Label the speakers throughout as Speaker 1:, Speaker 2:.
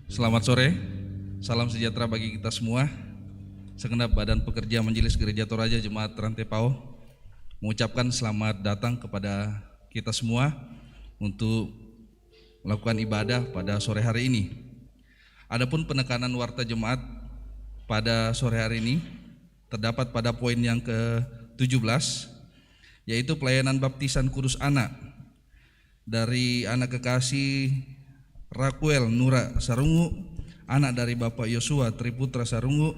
Speaker 1: Selamat sore, salam sejahtera bagi kita semua. Segenap Badan Pekerja Majelis Gereja Toraja Jemaat Rantepao mengucapkan selamat datang kepada kita semua untuk melakukan ibadah pada sore hari ini. Adapun penekanan warta jemaat pada sore hari ini terdapat pada poin yang ke-17, yaitu pelayanan baptisan kudus anak dari anak kekasih Raquel Nura Sarungu, anak dari Bapak Yosua Triputra Sarungu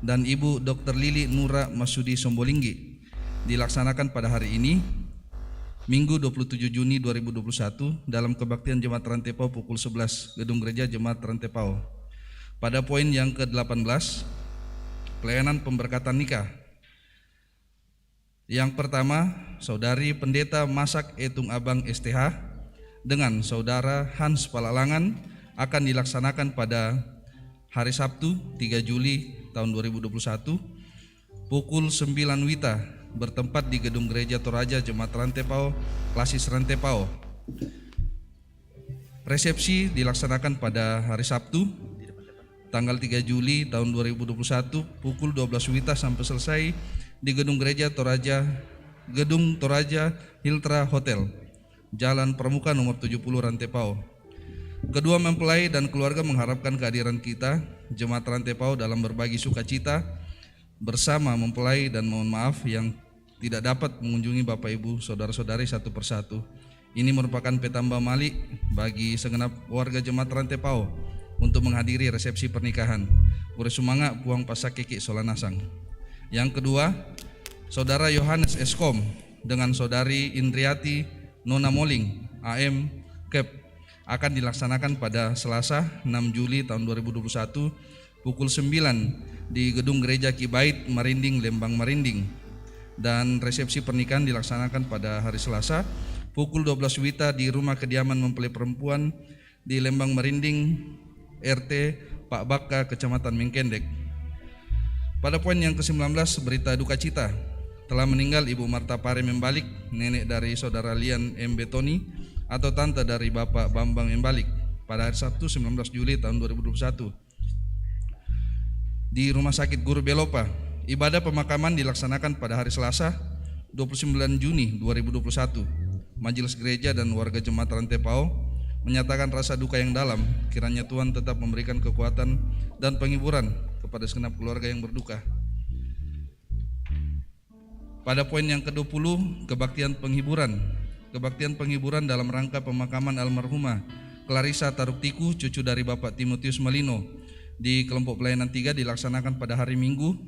Speaker 1: dan Ibu Dr. Lili Nura Masudi Sombolinggi, dilaksanakan pada hari ini Minggu 27 Juni 2021 dalam kebaktian Jemaat Rantepao pukul 11 Gedung Gereja Jemaat Rantepao. Pada poin yang ke-18, pelayanan pemberkatan nikah. Yang pertama, Saudari Pendeta Masak Etung Abang STH dengan Saudara Hans Palalangan akan dilaksanakan pada hari Sabtu 3 Juli tahun 2021 pukul 9 WITA bertempat di Gedung Gereja Toraja Jemaat Rantepao, Klasis Rantepao. Resepsi dilaksanakan pada hari Sabtu tanggal 3 Juli tahun 2021 pukul 12 WITA sampai selesai di Gedung Gereja Toraja, Gedung Toraja Hiltra Hotel, Jalan Pramuka nomor 70 Rantepao. Kedua mempelai dan keluarga mengharapkan kehadiran kita Jemaat Rantepao dalam berbagi sukacita bersama mempelai dan mohon maaf yang tidak dapat mengunjungi Bapak Ibu saudara-saudari satu persatu. Ini merupakan petamba malik bagi segenap warga Jemaat Rantepao untuk menghadiri resepsi pernikahan. Bersumanga Puang Pasakeki Solanasang. Yang kedua, Saudara Yohanes Eskom dengan Saudari Indriati Nona Moling AM Kep akan dilaksanakan pada Selasa 6 Juli tahun 2021 pukul 9 di Gedung Gereja Kibait Marinding, Lembang Marinding, dan resepsi pernikahan dilaksanakan pada hari Selasa pukul 12 WITA di rumah kediaman mempelai perempuan di Lembang Marinding RT Pak Baka Kecamatan Mengkendek. Pada poin yang ke-19, berita duka cita. Telah meninggal Ibu Marta Pare Membalik, nenek dari Saudara Lian M. Betoni atau tante dari Bapak Bambang Membalik pada hari Sabtu 19 Juli tahun 2021 di Rumah Sakit Guru Belopa. Ibadah pemakaman dilaksanakan pada hari Selasa 29 Juni 2021. Majelis Gereja dan warga Jemaat Rantepao menyatakan rasa duka yang dalam, kiranya Tuhan tetap memberikan kekuatan dan penghiburan kepada segenap keluarga yang berduka. Pada poin yang ke-20, kebaktian penghiburan. Kebaktian penghiburan dalam rangka pemakaman almarhumah Clarissa Taruktiku, cucu dari Bapak Timotius Malino, di kelompok pelayanan 3 dilaksanakan pada hari Minggu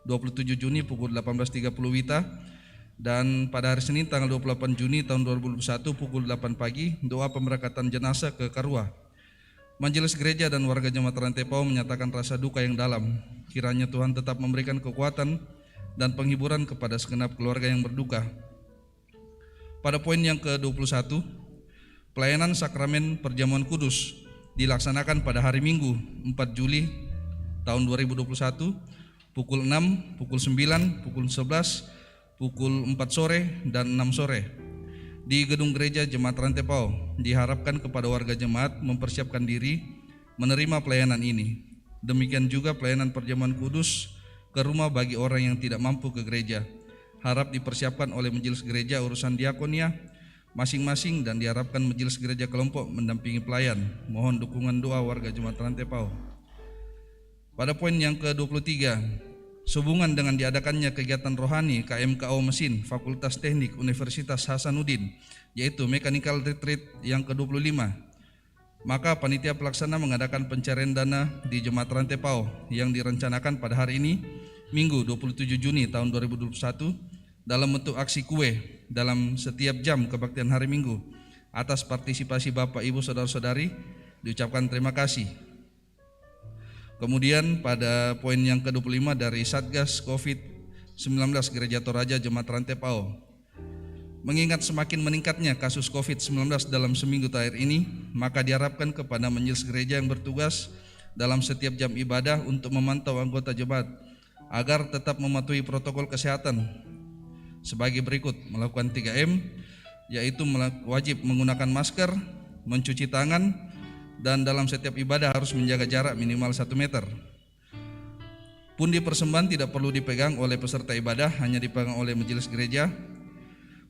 Speaker 1: 27 Juni pukul 18.30 WITA, dan pada hari Senin tanggal 28 Juni tahun 2021 pukul 8 pagi doa pemberkatan jenazah ke Karua. Majelis Gereja dan warga Jemaat Rantepao menyatakan rasa duka yang dalam, kiranya Tuhan tetap memberikan kekuatan dan penghiburan kepada segenap keluarga yang berduka. Pada poin yang ke-21, pelayanan sakramen perjamuan kudus dilaksanakan pada hari Minggu 4 Juli tahun 2021 pukul 6, pukul 9, pukul 11, pukul 4 sore dan 6 sore di Gedung Gereja Jemaat Rantepao. Diharapkan kepada warga jemaat mempersiapkan diri menerima pelayanan ini. Demikian juga pelayanan perjamuan kudus ke rumah bagi orang yang tidak mampu ke gereja. Harap dipersiapkan oleh majelis gereja urusan diakonia masing-masing dan diharapkan majelis gereja kelompok mendampingi pelayan. Mohon dukungan doa warga Jemaat Rantepao. Pada poin yang ke-23, sehubungan dengan diadakannya kegiatan rohani KMKO Mesin Fakultas Teknik Universitas Hasanuddin, yaitu Mechanical Retreat yang ke-25, maka panitia pelaksana mengadakan pencarian dana di Jemaat Rantepao yang direncanakan pada hari ini Minggu 27 Juni tahun 2021 dalam bentuk aksi kue dalam setiap jam kebaktian hari Minggu. Atas partisipasi Bapak Ibu saudara-saudari diucapkan terima kasih. Kemudian pada poin yang ke-25 dari Satgas COVID-19 Gereja Toraja Jemaat Rantepao, mengingat semakin meningkatnya kasus COVID-19 dalam seminggu terakhir ini, maka diharapkan kepada majelis gereja yang bertugas dalam setiap jam ibadah untuk memantau anggota jemaat agar tetap mematuhi protokol kesehatan sebagai berikut: melakukan 3M, yaitu wajib menggunakan masker, mencuci tangan, dan dalam setiap ibadah harus menjaga jarak minimal 1 meter. Pundi persembahan tidak perlu dipegang oleh peserta ibadah, hanya dipegang oleh majelis gereja.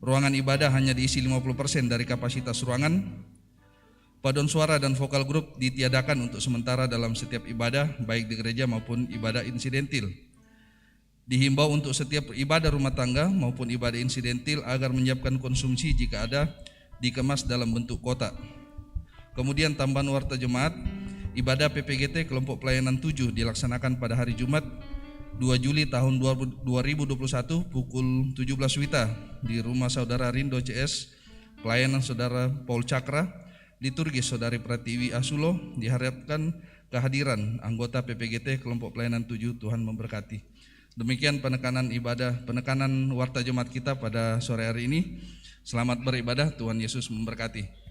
Speaker 1: Ruangan ibadah hanya diisi 50% dari kapasitas ruangan. Paduan suara dan vokal grup ditiadakan untuk sementara dalam setiap ibadah, baik di gereja maupun ibadah insidentil. Dihimbau untuk setiap ibadah rumah tangga maupun ibadah insidentil agar menyiapkan konsumsi jika ada dikemas dalam bentuk kotak. Kemudian tambahan warta jemaat, ibadah PPGT kelompok pelayanan 7 dilaksanakan pada hari Jumat 2 Juli tahun 2021 pukul 17 WITA di rumah saudara Rindo CS, pelayanan saudara Paul Cakra, liturgis saudari Pratiwi Asulo. Diharapkan kehadiran anggota PPGT kelompok pelayanan 7. Tuhan memberkati. Demikian penekanan warta jemaat kita pada sore hari ini. Selamat beribadah, Tuhan Yesus memberkati.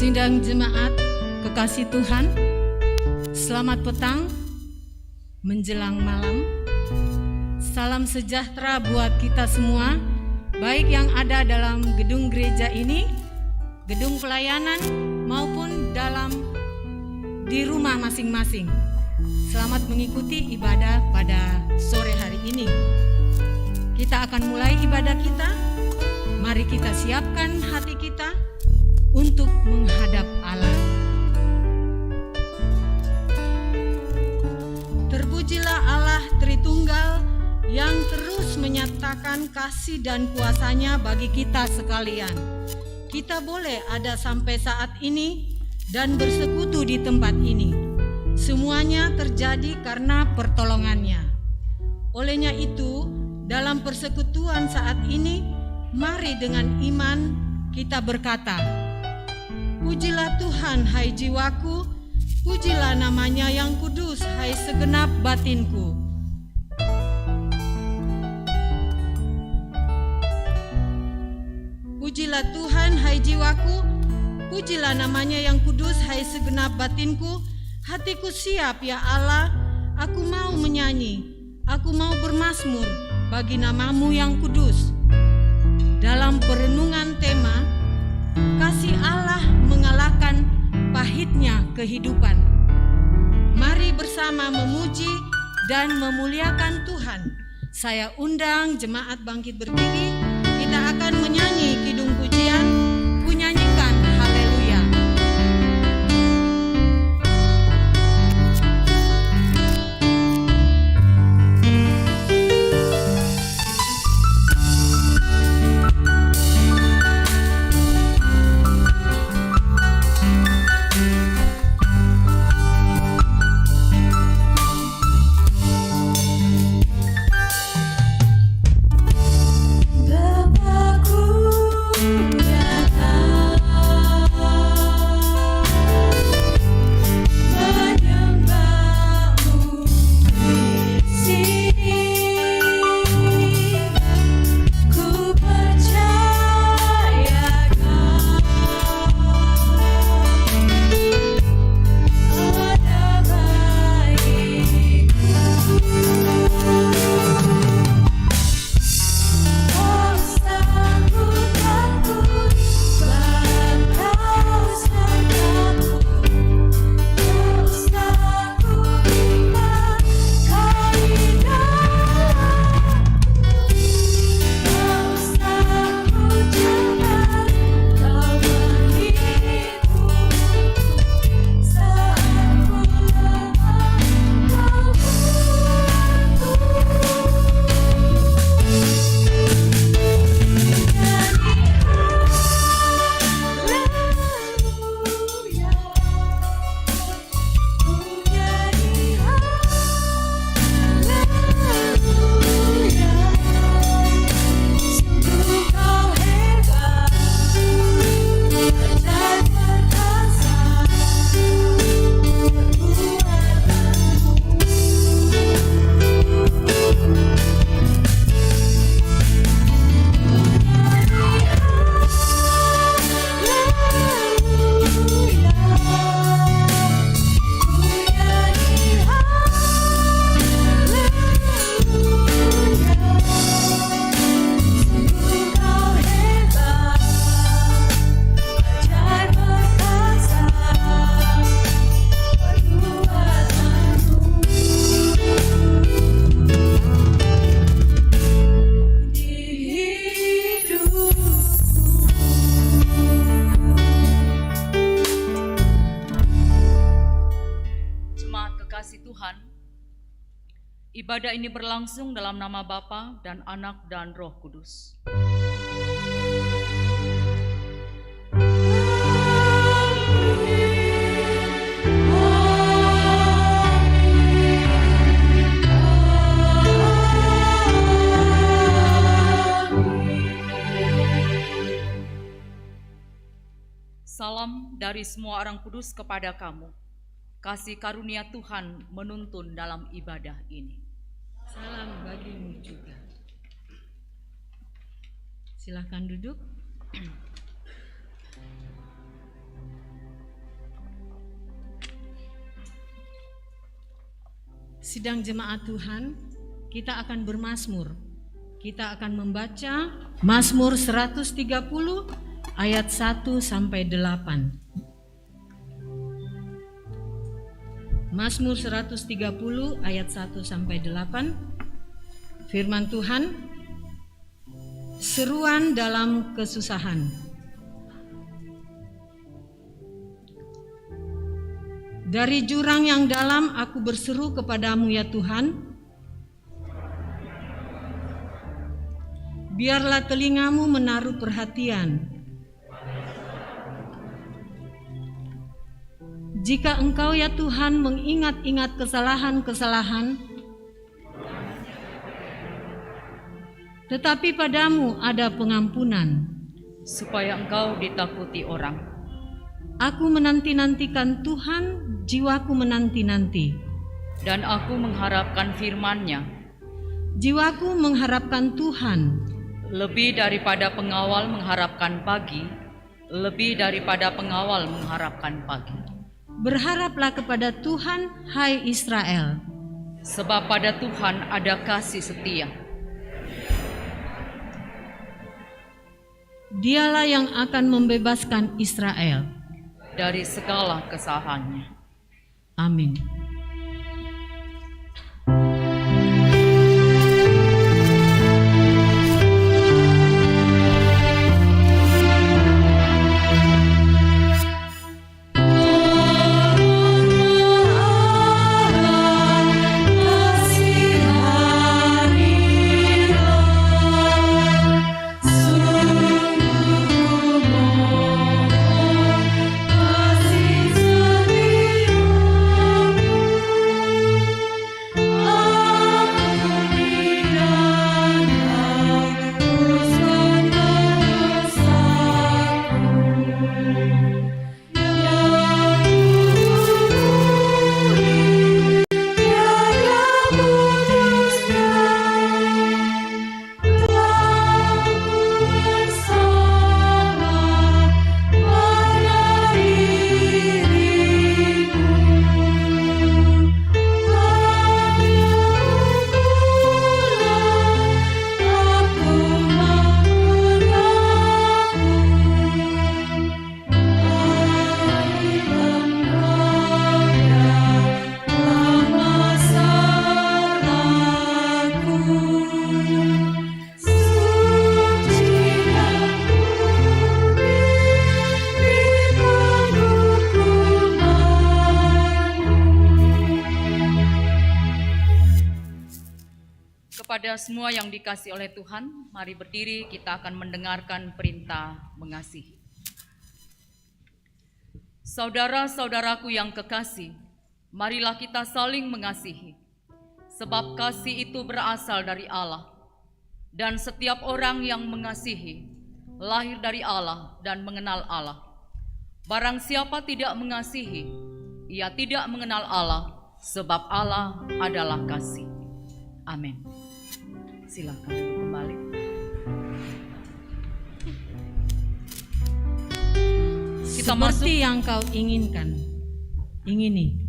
Speaker 2: Sidang jemaat kekasih Tuhan, selamat petang menjelang malam. Salam sejahtera buat kita semua, baik yang ada dalam gedung gereja ini, gedung pelayanan, maupun di rumah masing-masing. Selamat mengikuti ibadah pada sore hari ini. Kita akan mulai ibadah kita. Mari kita siapkan hati kita untuk menghadap Allah. Terpujilah Allah Tritunggal yang terus menyatakan kasih dan kuasa-Nya bagi kita sekalian. Kita boleh ada sampai saat ini dan bersekutu di tempat ini. Semuanya terjadi karena pertolongan-Nya. Olehnya itu, dalam persekutuan saat ini, mari dengan iman kita berkata, pujilah Tuhan, hai jiwaku, pujilah namanya yang kudus, hai segenap batinku. Pujilah Tuhan, hai jiwaku, pujilah namanya yang kudus, hai segenap batinku. Hatiku siap, ya Allah, aku mau menyanyi, aku mau bermazmur bagi namamu yang kudus. Dalam perenungan tema, kasih Allah mengalahkan pahitnya kehidupan. Mari bersama memuji dan memuliakan Tuhan. Saya undang jemaat bangkit berdiri. Kita akan menyanyi kidung pujian, ku nyanyikan haleluya.
Speaker 3: Bapakku Ibadah ini berlangsung dalam nama Bapa dan Anak dan Roh Kudus. Salam dari semua orang kudus kepada kamu. Kasih karunia Tuhan menuntun dalam ibadah ini.
Speaker 2: Salam bagimu juga. Silahkan duduk. Sidang jemaat Tuhan, kita akan bermazmur. Kita akan membaca Mazmur 130 ayat 1 sampai 8. Mazmur 130 ayat 1 sampai 8. Firman Tuhan, seruan dalam kesusahan. Dari jurang yang dalam aku berseru kepadamu ya Tuhan. Biarlah telingamu menaruh perhatian. Jika Engkau ya Tuhan mengingat-ingat kesalahan-kesalahan, tetapi padamu ada pengampunan,
Speaker 3: supaya Engkau ditakuti orang.
Speaker 2: Aku menanti-nantikan Tuhan, jiwaku menanti-nanti.
Speaker 3: Dan aku mengharapkan firman-Nya,
Speaker 2: Jiwaku mengharapkan Tuhan,
Speaker 3: lebih daripada pengawal mengharapkan pagi, lebih daripada pengawal mengharapkan pagi.
Speaker 2: Berharaplah kepada Tuhan, hai Israel.
Speaker 3: Sebab pada Tuhan ada kasih setia.
Speaker 2: Dialah yang akan membebaskan Israel
Speaker 3: dari segala kesalahannya.
Speaker 2: Amin.
Speaker 3: Kepada semua yang dikasihi oleh Tuhan, mari berdiri, kita akan mendengarkan perintah mengasihi. Saudara-saudaraku yang kekasih, marilah kita saling mengasihi, sebab kasih itu berasal dari Allah. Dan setiap orang yang mengasihi, lahir dari Allah dan mengenal Allah. Barang siapa tidak mengasihi, ia tidak mengenal Allah, sebab Allah adalah kasih. Amin. Silakan kembali. Kita
Speaker 2: Seperti yang kau inginkan, ingini.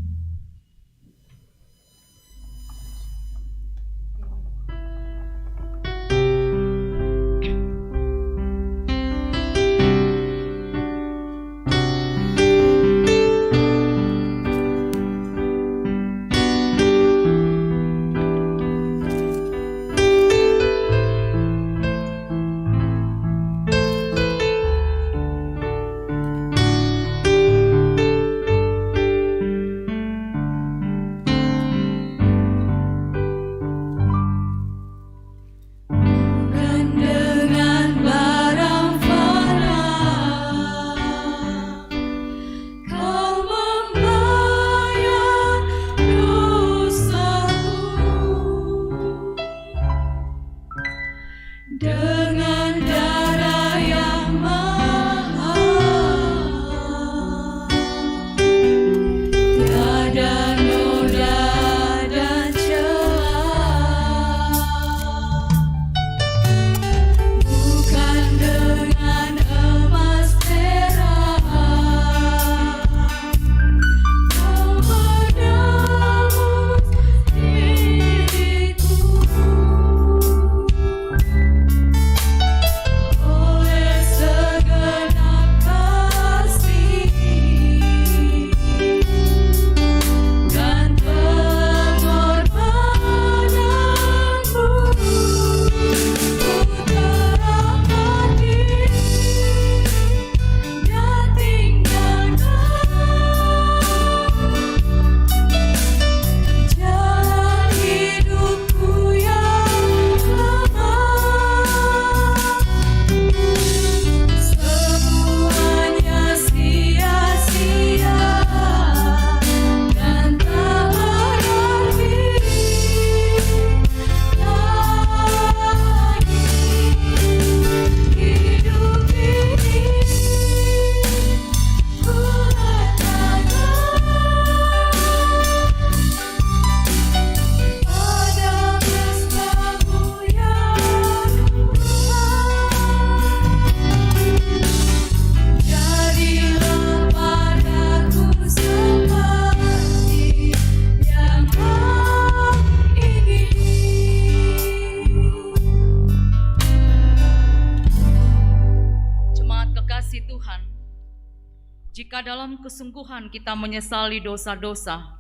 Speaker 3: Jika dalam kesungguhan kita menyesali dosa-dosa,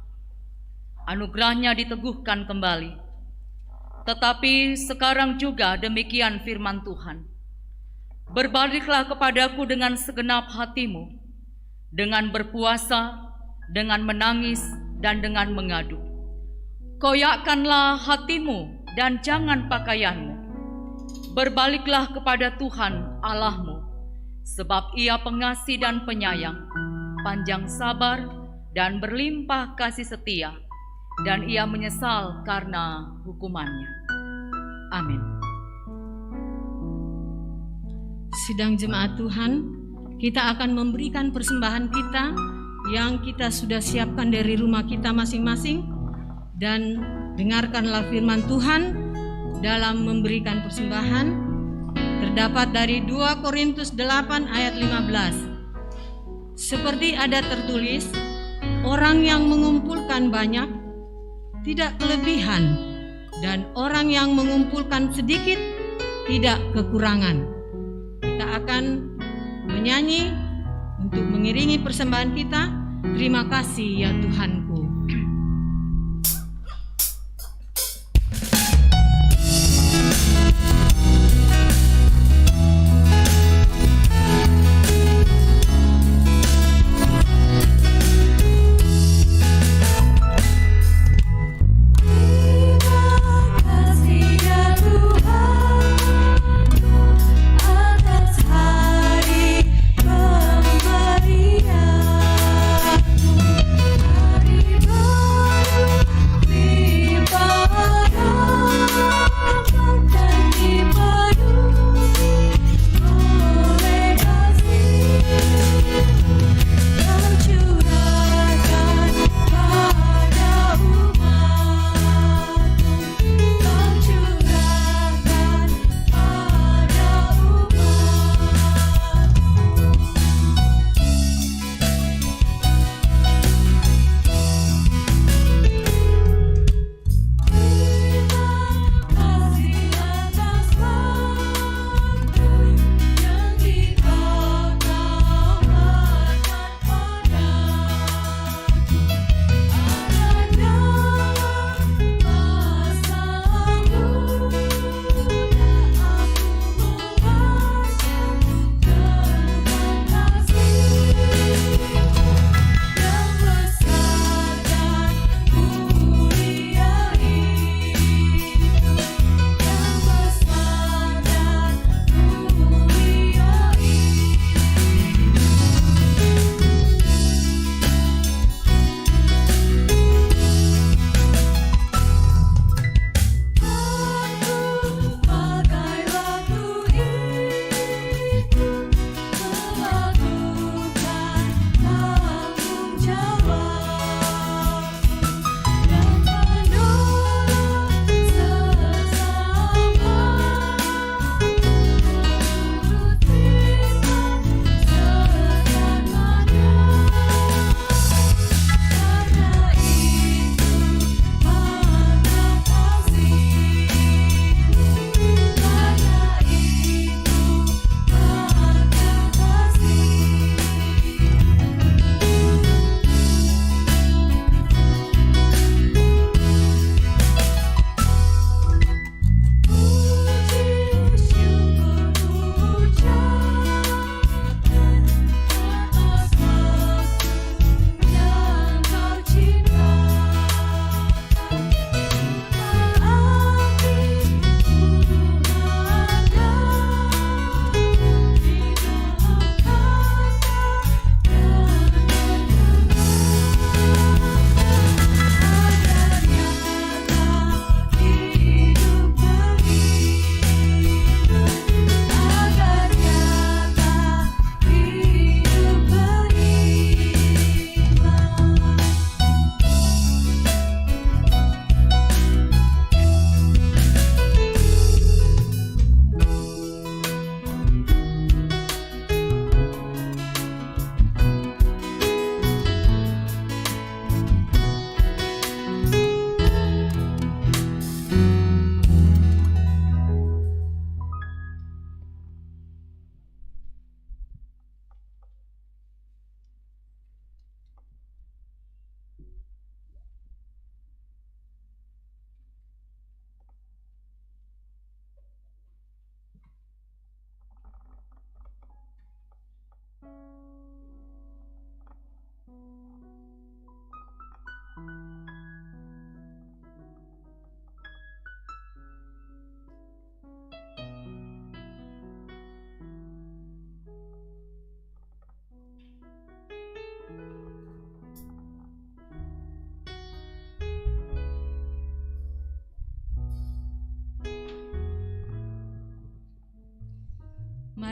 Speaker 3: anugerahnya diteguhkan kembali. Tetapi sekarang juga demikian firman Tuhan. Berbaliklah kepadaku dengan segenap hatimu, dengan berpuasa, dengan menangis, dan dengan mengadu. Koyakkanlah hatimu dan jangan pakaianmu. Berbaliklah kepada Tuhan Allahmu, sebab Ia pengasih dan penyayang, panjang sabar dan berlimpah kasih setia, dan Ia menyesal karena hukumannya. Amin.
Speaker 2: Sidang jemaat Tuhan, kita akan memberikan persembahan kita yang kita sudah siapkan dari rumah kita masing-masing, dan dengarkanlah firman Tuhan dalam memberikan persembahan. Terdapat dari 2 Korintus 8 ayat 15. Seperti ada tertulis, orang yang mengumpulkan banyak tidak kelebihan, dan orang yang mengumpulkan sedikit tidak kekurangan. Kita akan menyanyi untuk mengiringi persembahan kita. Terima kasih ya Tuhanku.
Speaker 4: Hari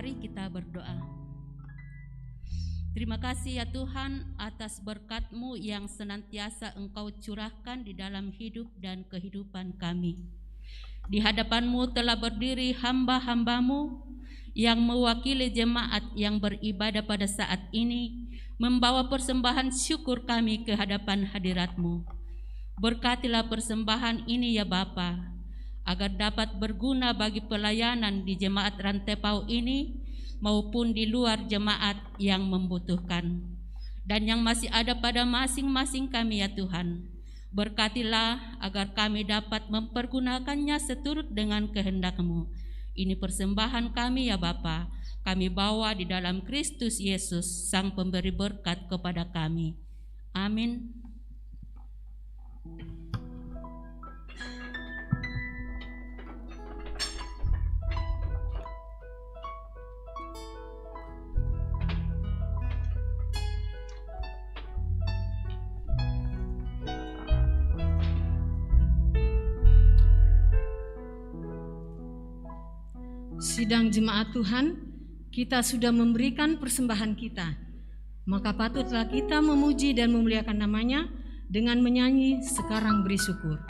Speaker 4: Mari kita berdoa. Terima kasih ya Tuhan atas berkat-Mu yang senantiasa Engkau curahkan di dalam hidup dan kehidupan kami. Di hadapan-Mu telah berdiri hamba-hamba-Mu yang mewakili jemaat yang beribadah pada saat ini, membawa persembahan syukur kami ke hadapan hadirat-Mu. Berkatilah persembahan ini ya Bapa, agar dapat berguna bagi pelayanan di jemaat Rantepau ini maupun di luar jemaat yang membutuhkan, dan yang masih ada pada masing-masing kami ya Tuhan. Berkatilah agar kami dapat mempergunakannya seturut dengan kehendak-Mu. Ini persembahan kami ya Bapa, kami bawa di dalam Kristus Yesus, Sang Pemberi berkat kepada kami. Amin.
Speaker 2: Sidang jemaat Tuhan, kita sudah memberikan persembahan kita, maka patutlah kita memuji dan memuliakan namanya dengan menyanyi Sekarang Beri Syukur.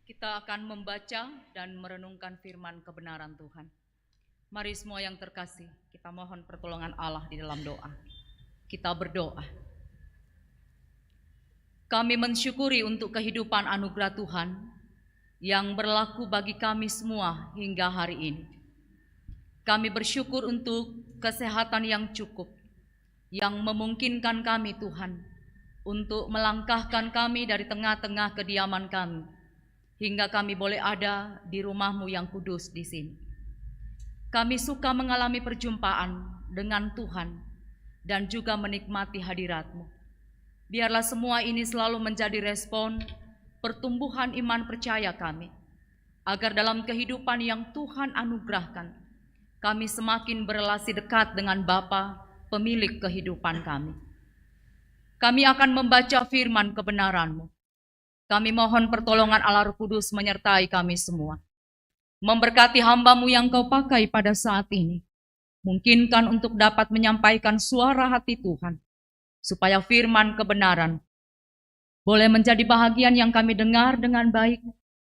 Speaker 3: Kita akan membaca dan merenungkan firman kebenaran Tuhan. Mari semua yang terkasih, kita mohon pertolongan Allah di dalam doa. Kita berdoa. Kami mensyukuri untuk kehidupan anugerah Tuhan yang berlaku bagi kami semua hingga hari ini. Kami bersyukur untuk kesehatan yang cukup, yang memungkinkan kami Tuhan untuk melangkahkan kami dari tengah-tengah kediaman kami, hingga kami boleh ada di rumah-Mu yang kudus di sini. Kami suka mengalami perjumpaan dengan Tuhan dan juga menikmati hadirat-Mu. Biarlah semua ini selalu menjadi respon pertumbuhan iman percaya kami, agar dalam kehidupan yang Tuhan anugerahkan, kami semakin berelasi dekat dengan Bapa, pemilik kehidupan kami. Kami akan membaca firman kebenaran-Mu. Kami mohon pertolongan Allah Roh Kudus menyertai kami semua. Memberkati hamba-Mu yang Kau pakai pada saat ini. Mungkinkan untuk dapat menyampaikan suara hati Tuhan, supaya firman kebenaran boleh menjadi bahagian yang kami dengar dengan baik,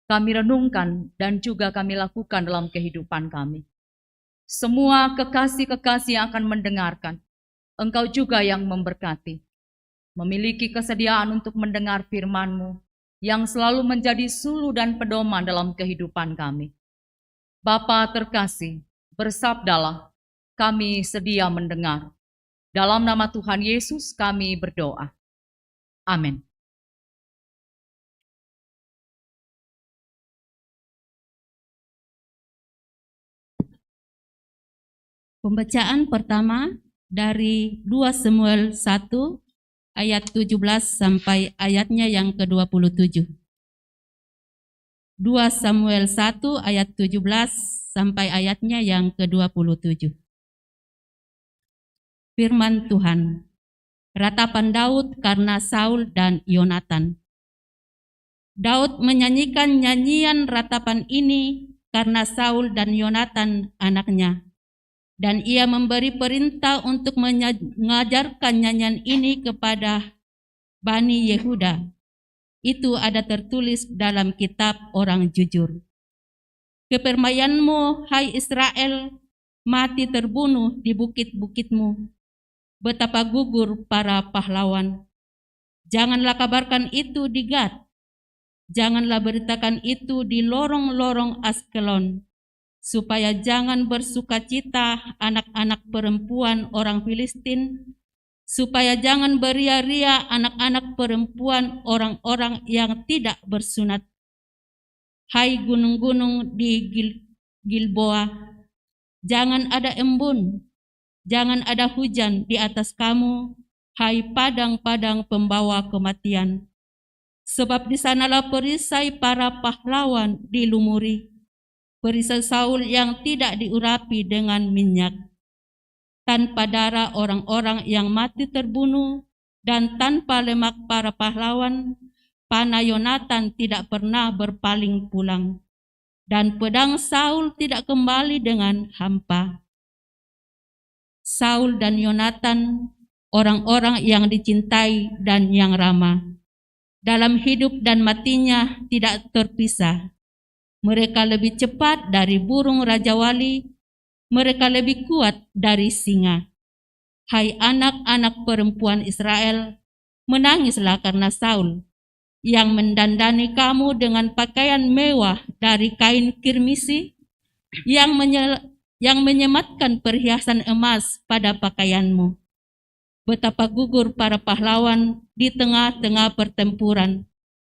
Speaker 3: kami renungkan, dan juga kami lakukan dalam kehidupan kami. Semua kekasih-kekasih yang akan mendengarkan, Engkau juga yang memberkati. Memiliki kesediaan untuk mendengar firman-Mu, yang selalu menjadi suluh dan pedoman dalam kehidupan kami. Bapa terkasih, bersabdalah, kami sedia mendengar. Dalam nama Tuhan Yesus kami berdoa. Amin.
Speaker 4: Pembacaan pertama dari 2 Samuel 1 ayat 17 sampai ayatnya yang ke-27. 2 Samuel 1 ayat 17 sampai ayatnya yang ke-27. Firman Tuhan. Ratapan Daud karena Saul dan Yonatan. Daud menyanyikan nyanyian ratapan ini karena Saul dan Yonatan anaknya. Dan ia memberi perintah untuk mengajarkan nyanyian ini kepada Bani Yehuda. Itu ada tertulis dalam kitab orang jujur. Kepermayanmu, hai Israel, mati terbunuh di bukit-bukitmu. Betapa gugur para pahlawan. Janganlah kabarkan itu di Gad. Janganlah beritakan itu di lorong-lorong Askelon, supaya jangan bersukacita anak-anak perempuan orang Filistin, supaya jangan beria-ria anak-anak perempuan orang-orang yang tidak bersunat. Hai gunung-gunung di Gilboa, jangan ada embun, jangan ada hujan di atas kamu, hai padang-padang pembawa kematian. Sebab di sanalah perisai para pahlawan dilumuri, perisai Saul yang tidak diurapi dengan minyak. Tanpa darah orang-orang yang mati terbunuh, dan tanpa lemak para pahlawan, panah Yonatan tidak pernah berpaling pulang, dan pedang Saul tidak kembali dengan hampa. Saul dan Yonatan, orang-orang yang dicintai dan yang ramah, dalam hidup dan matinya tidak terpisah. Mereka lebih cepat dari burung rajawali, mereka lebih kuat dari singa. Hai anak-anak perempuan Israel, menangislah karena Saul, yang mendandani kamu dengan pakaian mewah dari kain kirmisi, yang menyematkan perhiasan emas pada pakaianmu. Betapa gugur para pahlawan di tengah-tengah pertempuran.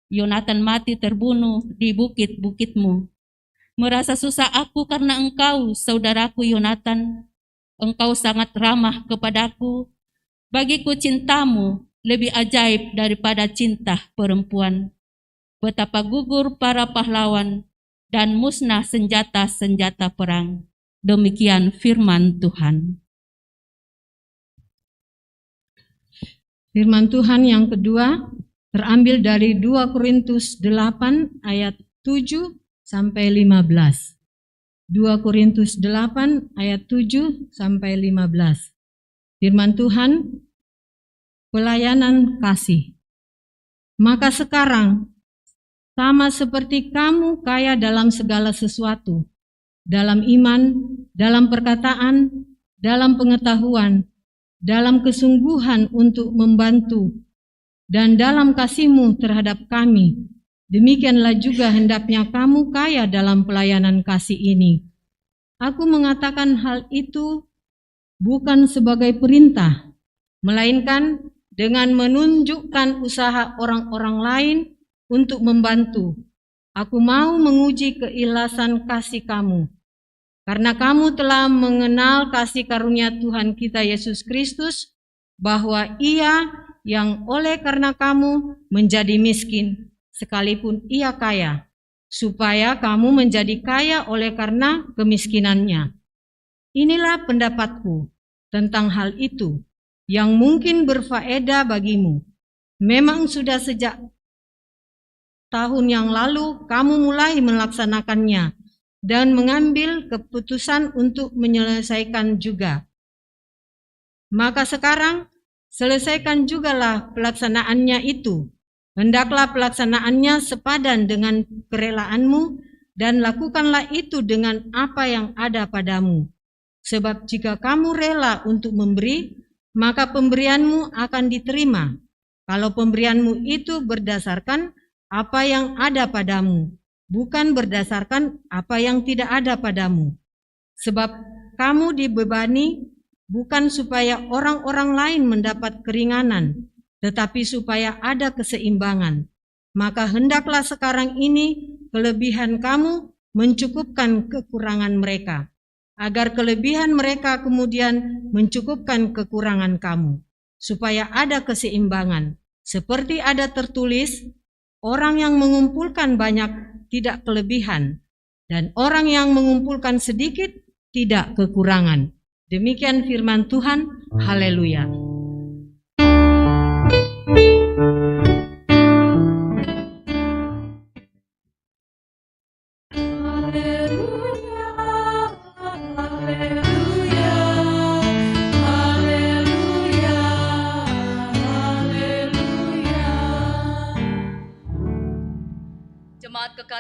Speaker 4: Yonatan mati terbunuh di bukit-bukitmu. Merasa susah aku karena engkau, saudaraku Yonatan. Engkau sangat ramah kepadaku. Bagiku cintamu lebih ajaib daripada cinta perempuan. Betapa gugur para pahlawan dan musnah senjata-senjata perang. Demikian firman Tuhan.
Speaker 2: Firman Tuhan yang kedua terambil dari 2 Korintus 8 ayat 7 sampai 15. 2 Korintus 8 ayat 7 sampai 15. Firman Tuhan, pelayanan kasih. Maka sekarang sama seperti kamu kaya dalam segala sesuatu, dalam iman, dalam perkataan, dalam pengetahuan, dalam kesungguhan untuk membantu, dan dalam kasihmu terhadap kami. Demikianlah juga hendaknya kamu kaya dalam pelayanan kasih ini. Aku mengatakan hal itu bukan sebagai perintah, melainkan dengan menunjukkan usaha orang-orang lain untuk membantu. Aku mau menguji keikhlasan kasih kamu, karena kamu telah mengenal kasih karunia Tuhan kita Yesus Kristus, bahwa Ia yang oleh karena kamu menjadi miskin, sekalipun Ia kaya, supaya kamu menjadi kaya oleh karena kemiskinannya. Inilah pendapatku tentang hal itu, yang mungkin berfaedah bagimu. Memang sudah sejak tahun yang lalu kamu mulai melaksanakannya, dan mengambil keputusan untuk menyelesaikan juga. Maka sekarang selesaikan jugalah pelaksanaannya itu. Hendaklah pelaksanaannya sepadan dengan kerelaanmu, dan lakukanlah itu dengan apa yang ada padamu. Sebab jika kamu rela untuk memberi, maka pemberianmu akan diterima. Kalau pemberianmu itu berdasarkan apa yang ada padamu, bukan berdasarkan apa yang tidak ada padamu. Sebab kamu dibebani bukan supaya orang-orang lain mendapat keringanan, tetapi supaya ada keseimbangan. Maka hendaklah sekarang ini kelebihan kamu mencukupkan kekurangan mereka, agar kelebihan mereka kemudian mencukupkan kekurangan kamu, supaya ada keseimbangan. Seperti ada tertulis, orang yang mengumpulkan banyak tidak kelebihan, dan orang yang mengumpulkan sedikit tidak kekurangan. Demikian firman Tuhan. Haleluya.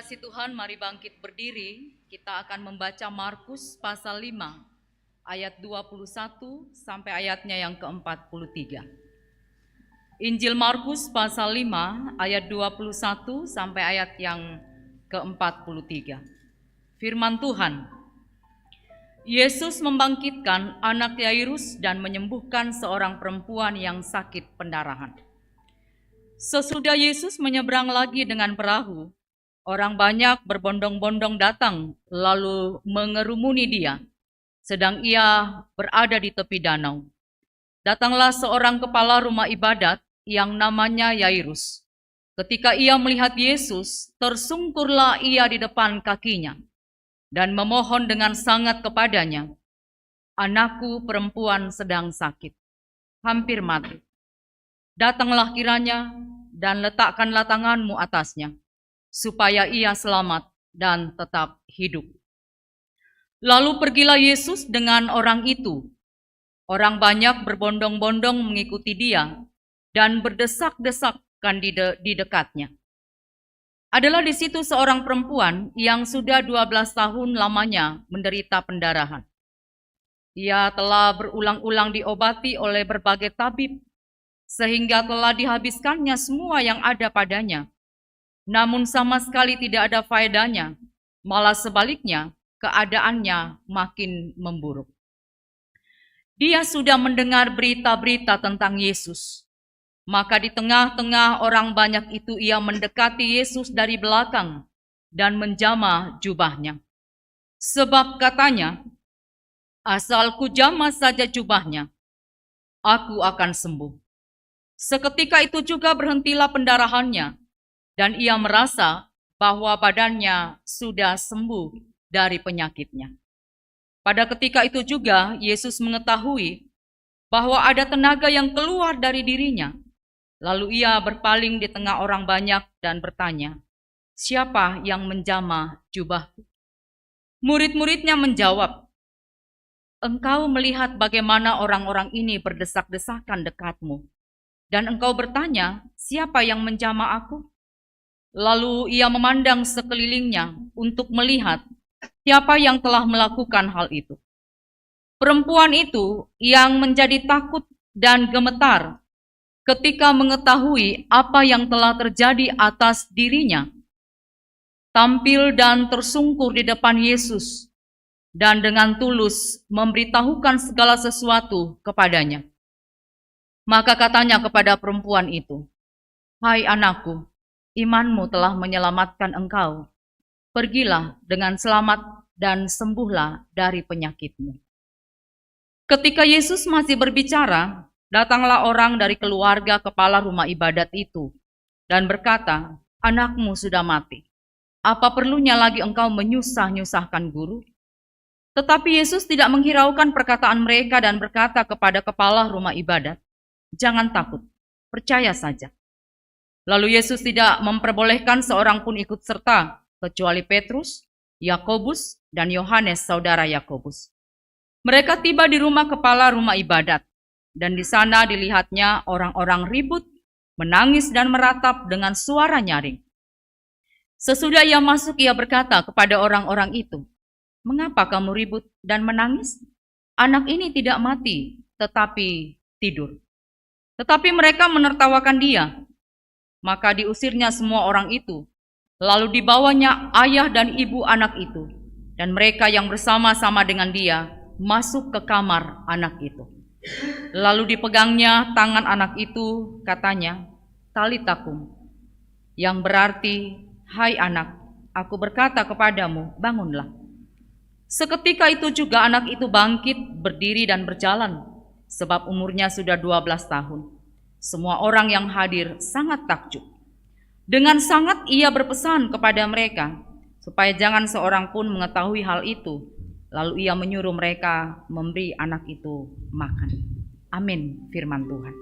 Speaker 3: kasih Tuhan, mari bangkit berdiri. Kita akan membaca Markus pasal 5, ayat 21 sampai ayatnya yang ke-43. Injil Markus pasal 5, ayat 21 sampai ayat yang ke-43. Firman Tuhan, Yesus membangkitkan anak Yairus dan menyembuhkan seorang perempuan yang sakit pendarahan. Sesudah Yesus menyeberang lagi dengan perahu, orang banyak berbondong-bondong datang lalu mengerumuni dia, sedang ia berada di tepi danau. Datanglah seorang kepala rumah ibadat yang namanya Yairus. Ketika ia melihat Yesus, tersungkurlah ia di depan kakinya dan memohon dengan sangat kepadanya, "Anakku perempuan sedang sakit, hampir mati. Datanglah kiranya dan letakkanlah tanganmu atasnya, supaya ia selamat dan tetap hidup." Lalu pergilah Yesus dengan orang itu. Orang banyak berbondong-bondong mengikuti dia dan berdesak-desakan di dekatnya. Adalah di situ seorang perempuan yang sudah 12 tahun lamanya menderita pendarahan. Ia telah berulang-ulang diobati oleh berbagai tabib, sehingga telah dihabiskannya semua yang ada padanya. Namun sama sekali tidak ada faedahnya, malah sebaliknya keadaannya makin memburuk. Dia sudah mendengar berita-berita tentang Yesus. Maka di tengah-tengah orang banyak itu ia mendekati Yesus dari belakang dan menjamah jubahnya. Sebab katanya, "Asal ku jamah saja jubahnya, aku akan sembuh." Seketika itu juga berhentilah pendarahannya, dan ia merasa bahwa badannya sudah sembuh dari penyakitnya. Pada ketika itu juga Yesus mengetahui bahwa ada tenaga yang keluar dari dirinya. Lalu ia berpaling di tengah orang banyak dan bertanya, "Siapa yang menjamah jubahku?" Murid-muridnya menjawab, "Engkau melihat bagaimana orang-orang ini berdesak-desakan dekatmu, dan engkau bertanya, siapa yang menjamah aku?" Lalu ia memandang sekelilingnya untuk melihat siapa yang telah melakukan hal itu. Perempuan itu yang menjadi takut dan gemetar ketika mengetahui apa yang telah terjadi atas dirinya, tampil dan tersungkur di depan Yesus dan dengan tulus memberitahukan segala sesuatu kepadanya. Maka katanya kepada perempuan itu, "Hai anakku, imanmu telah menyelamatkan engkau. Pergilah dengan selamat dan sembuhlah dari penyakitmu." Ketika Yesus masih berbicara, datanglah orang dari keluarga kepala rumah ibadat itu dan berkata, "Anakmu sudah mati. Apa perlunya lagi engkau menyusah-nyusahkan guru?" Tetapi Yesus tidak menghiraukan perkataan mereka dan berkata kepada kepala rumah ibadat, "Jangan takut, percaya saja." Lalu Yesus tidak memperbolehkan seorang pun ikut serta, kecuali Petrus, Yakobus, dan Yohanes saudara Yakobus. Mereka tiba di rumah kepala rumah ibadat, dan di sana dilihatnya orang-orang ribut, menangis dan meratap dengan suara nyaring. Sesudah ia masuk, ia berkata kepada orang-orang itu, "Mengapa kamu ribut dan menangis? Anak ini tidak mati, tetapi tidur." Tetapi mereka menertawakan dia. Maka diusirnya semua orang itu. Lalu dibawanya ayah dan ibu anak itu, dan mereka yang bersama-sama dengan dia masuk ke kamar anak itu. Lalu dipegangnya tangan anak itu, katanya, "Talita kum," yang berarti, "Hai anak, aku berkata kepadamu, bangunlah." Seketika itu juga anak itu bangkit, berdiri dan berjalan, sebab umurnya sudah 12 tahun. Semua orang yang hadir sangat takjub. Dengan sangat ia berpesan kepada mereka, supaya jangan seorang pun mengetahui hal itu. Lalu ia menyuruh mereka memberi anak itu makan. Amin, firman Tuhan.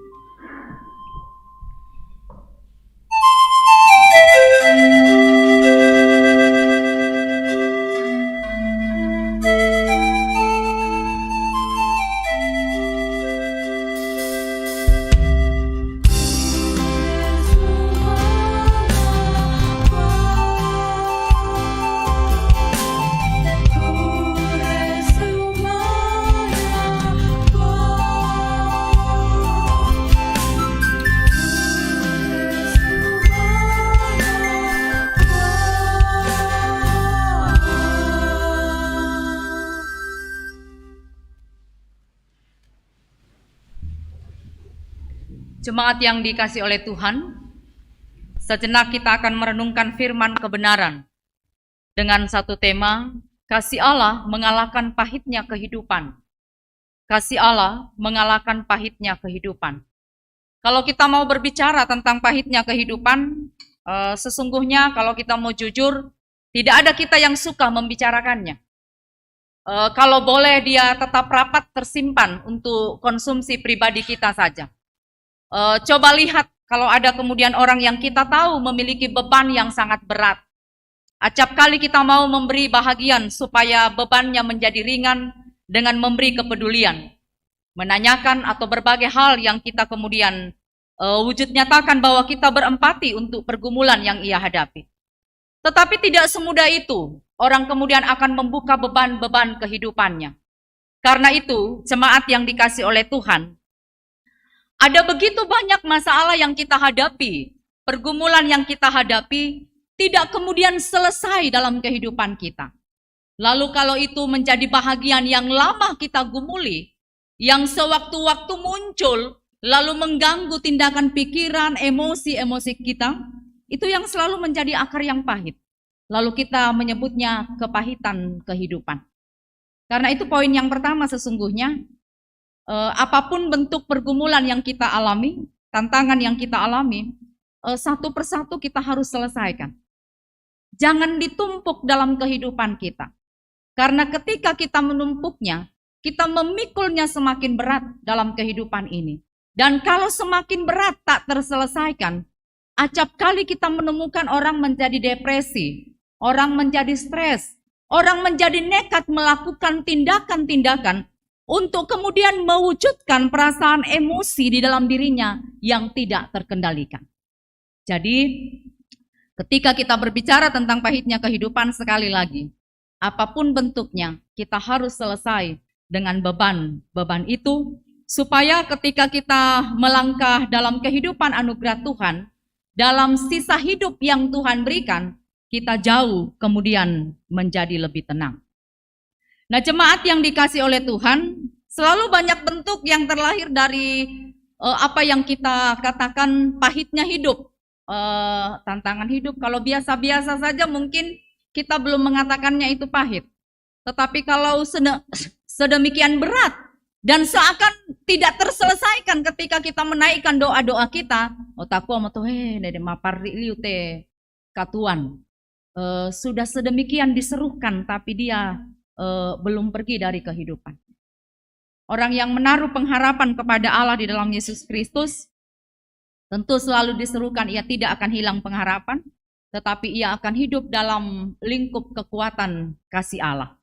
Speaker 3: Jemaat yang dikasihi oleh Tuhan, sejenak kita akan merenungkan firman kebenaran dengan satu tema, kasih Allah mengalahkan pahitnya kehidupan. Kasih Allah mengalahkan pahitnya kehidupan. Kalau kita mau berbicara tentang pahitnya kehidupan, sesungguhnya kalau kita mau jujur, tidak ada kita yang suka membicarakannya. Kalau boleh dia tetap rapat tersimpan untuk konsumsi pribadi kita saja. Coba lihat kalau ada kemudian orang yang kita tahu memiliki beban yang sangat berat. Acap kali kita mau memberi bahagian supaya bebannya menjadi ringan dengan memberi kepedulian. Menanyakan atau berbagai hal yang kita kemudian wujud nyatakan bahwa kita berempati untuk pergumulan yang ia hadapi. Tetapi tidak semudah itu orang kemudian akan membuka beban-beban kehidupannya. Karena itu, jemaat yang dikasihi oleh Tuhan, ada begitu banyak masalah yang kita hadapi, pergumulan yang kita hadapi, tidak kemudian selesai dalam kehidupan kita. Lalu kalau itu menjadi bahagian yang lama kita gumuli, yang sewaktu-waktu muncul, lalu mengganggu tindakan pikiran, emosi-emosi kita, itu yang selalu menjadi akar yang pahit. Lalu kita menyebutnya kepahitan kehidupan. Karena itu poin yang pertama sesungguhnya, apapun bentuk pergumulan yang kita alami, tantangan yang kita alami, satu persatu kita harus selesaikan. Jangan ditumpuk dalam kehidupan kita. Karena ketika kita menumpuknya, kita memikulnya semakin berat dalam kehidupan ini. Dan kalau semakin berat tak terselesaikan, acap kali kita menemukan orang menjadi depresi, orang menjadi stres, orang menjadi nekat melakukan tindakan-tindakan untuk kemudian mewujudkan perasaan emosi di dalam dirinya yang tidak terkendalikan. Jadi, ketika kita berbicara tentang pahitnya kehidupan, sekali lagi, apapun bentuknya, kita harus selesai dengan beban-beban itu, supaya ketika kita melangkah dalam kehidupan anugerah Tuhan, dalam sisa hidup yang Tuhan berikan, kita jauh kemudian menjadi lebih tenang. Nah, jemaat yang dikasihi oleh Tuhan, selalu banyak bentuk yang terlahir dari apa yang kita katakan pahitnya hidup, tantangan hidup. Kalau biasa-biasa saja mungkin kita belum mengatakannya itu pahit. Tetapi kalau sedemikian berat dan seakan tidak terselesaikan ketika kita menaikkan doa-doa kita, otakku ama tuh dede mapari liu te katuan. Sudah sedemikian diserukan tapi dia belum pergi dari kehidupan. Orang yang menaruh pengharapan kepada Allah di dalam Yesus Kristus, tentu selalu diserukan ia tidak akan hilang pengharapan, tetapi ia akan hidup dalam lingkup kekuatan kasih Allah.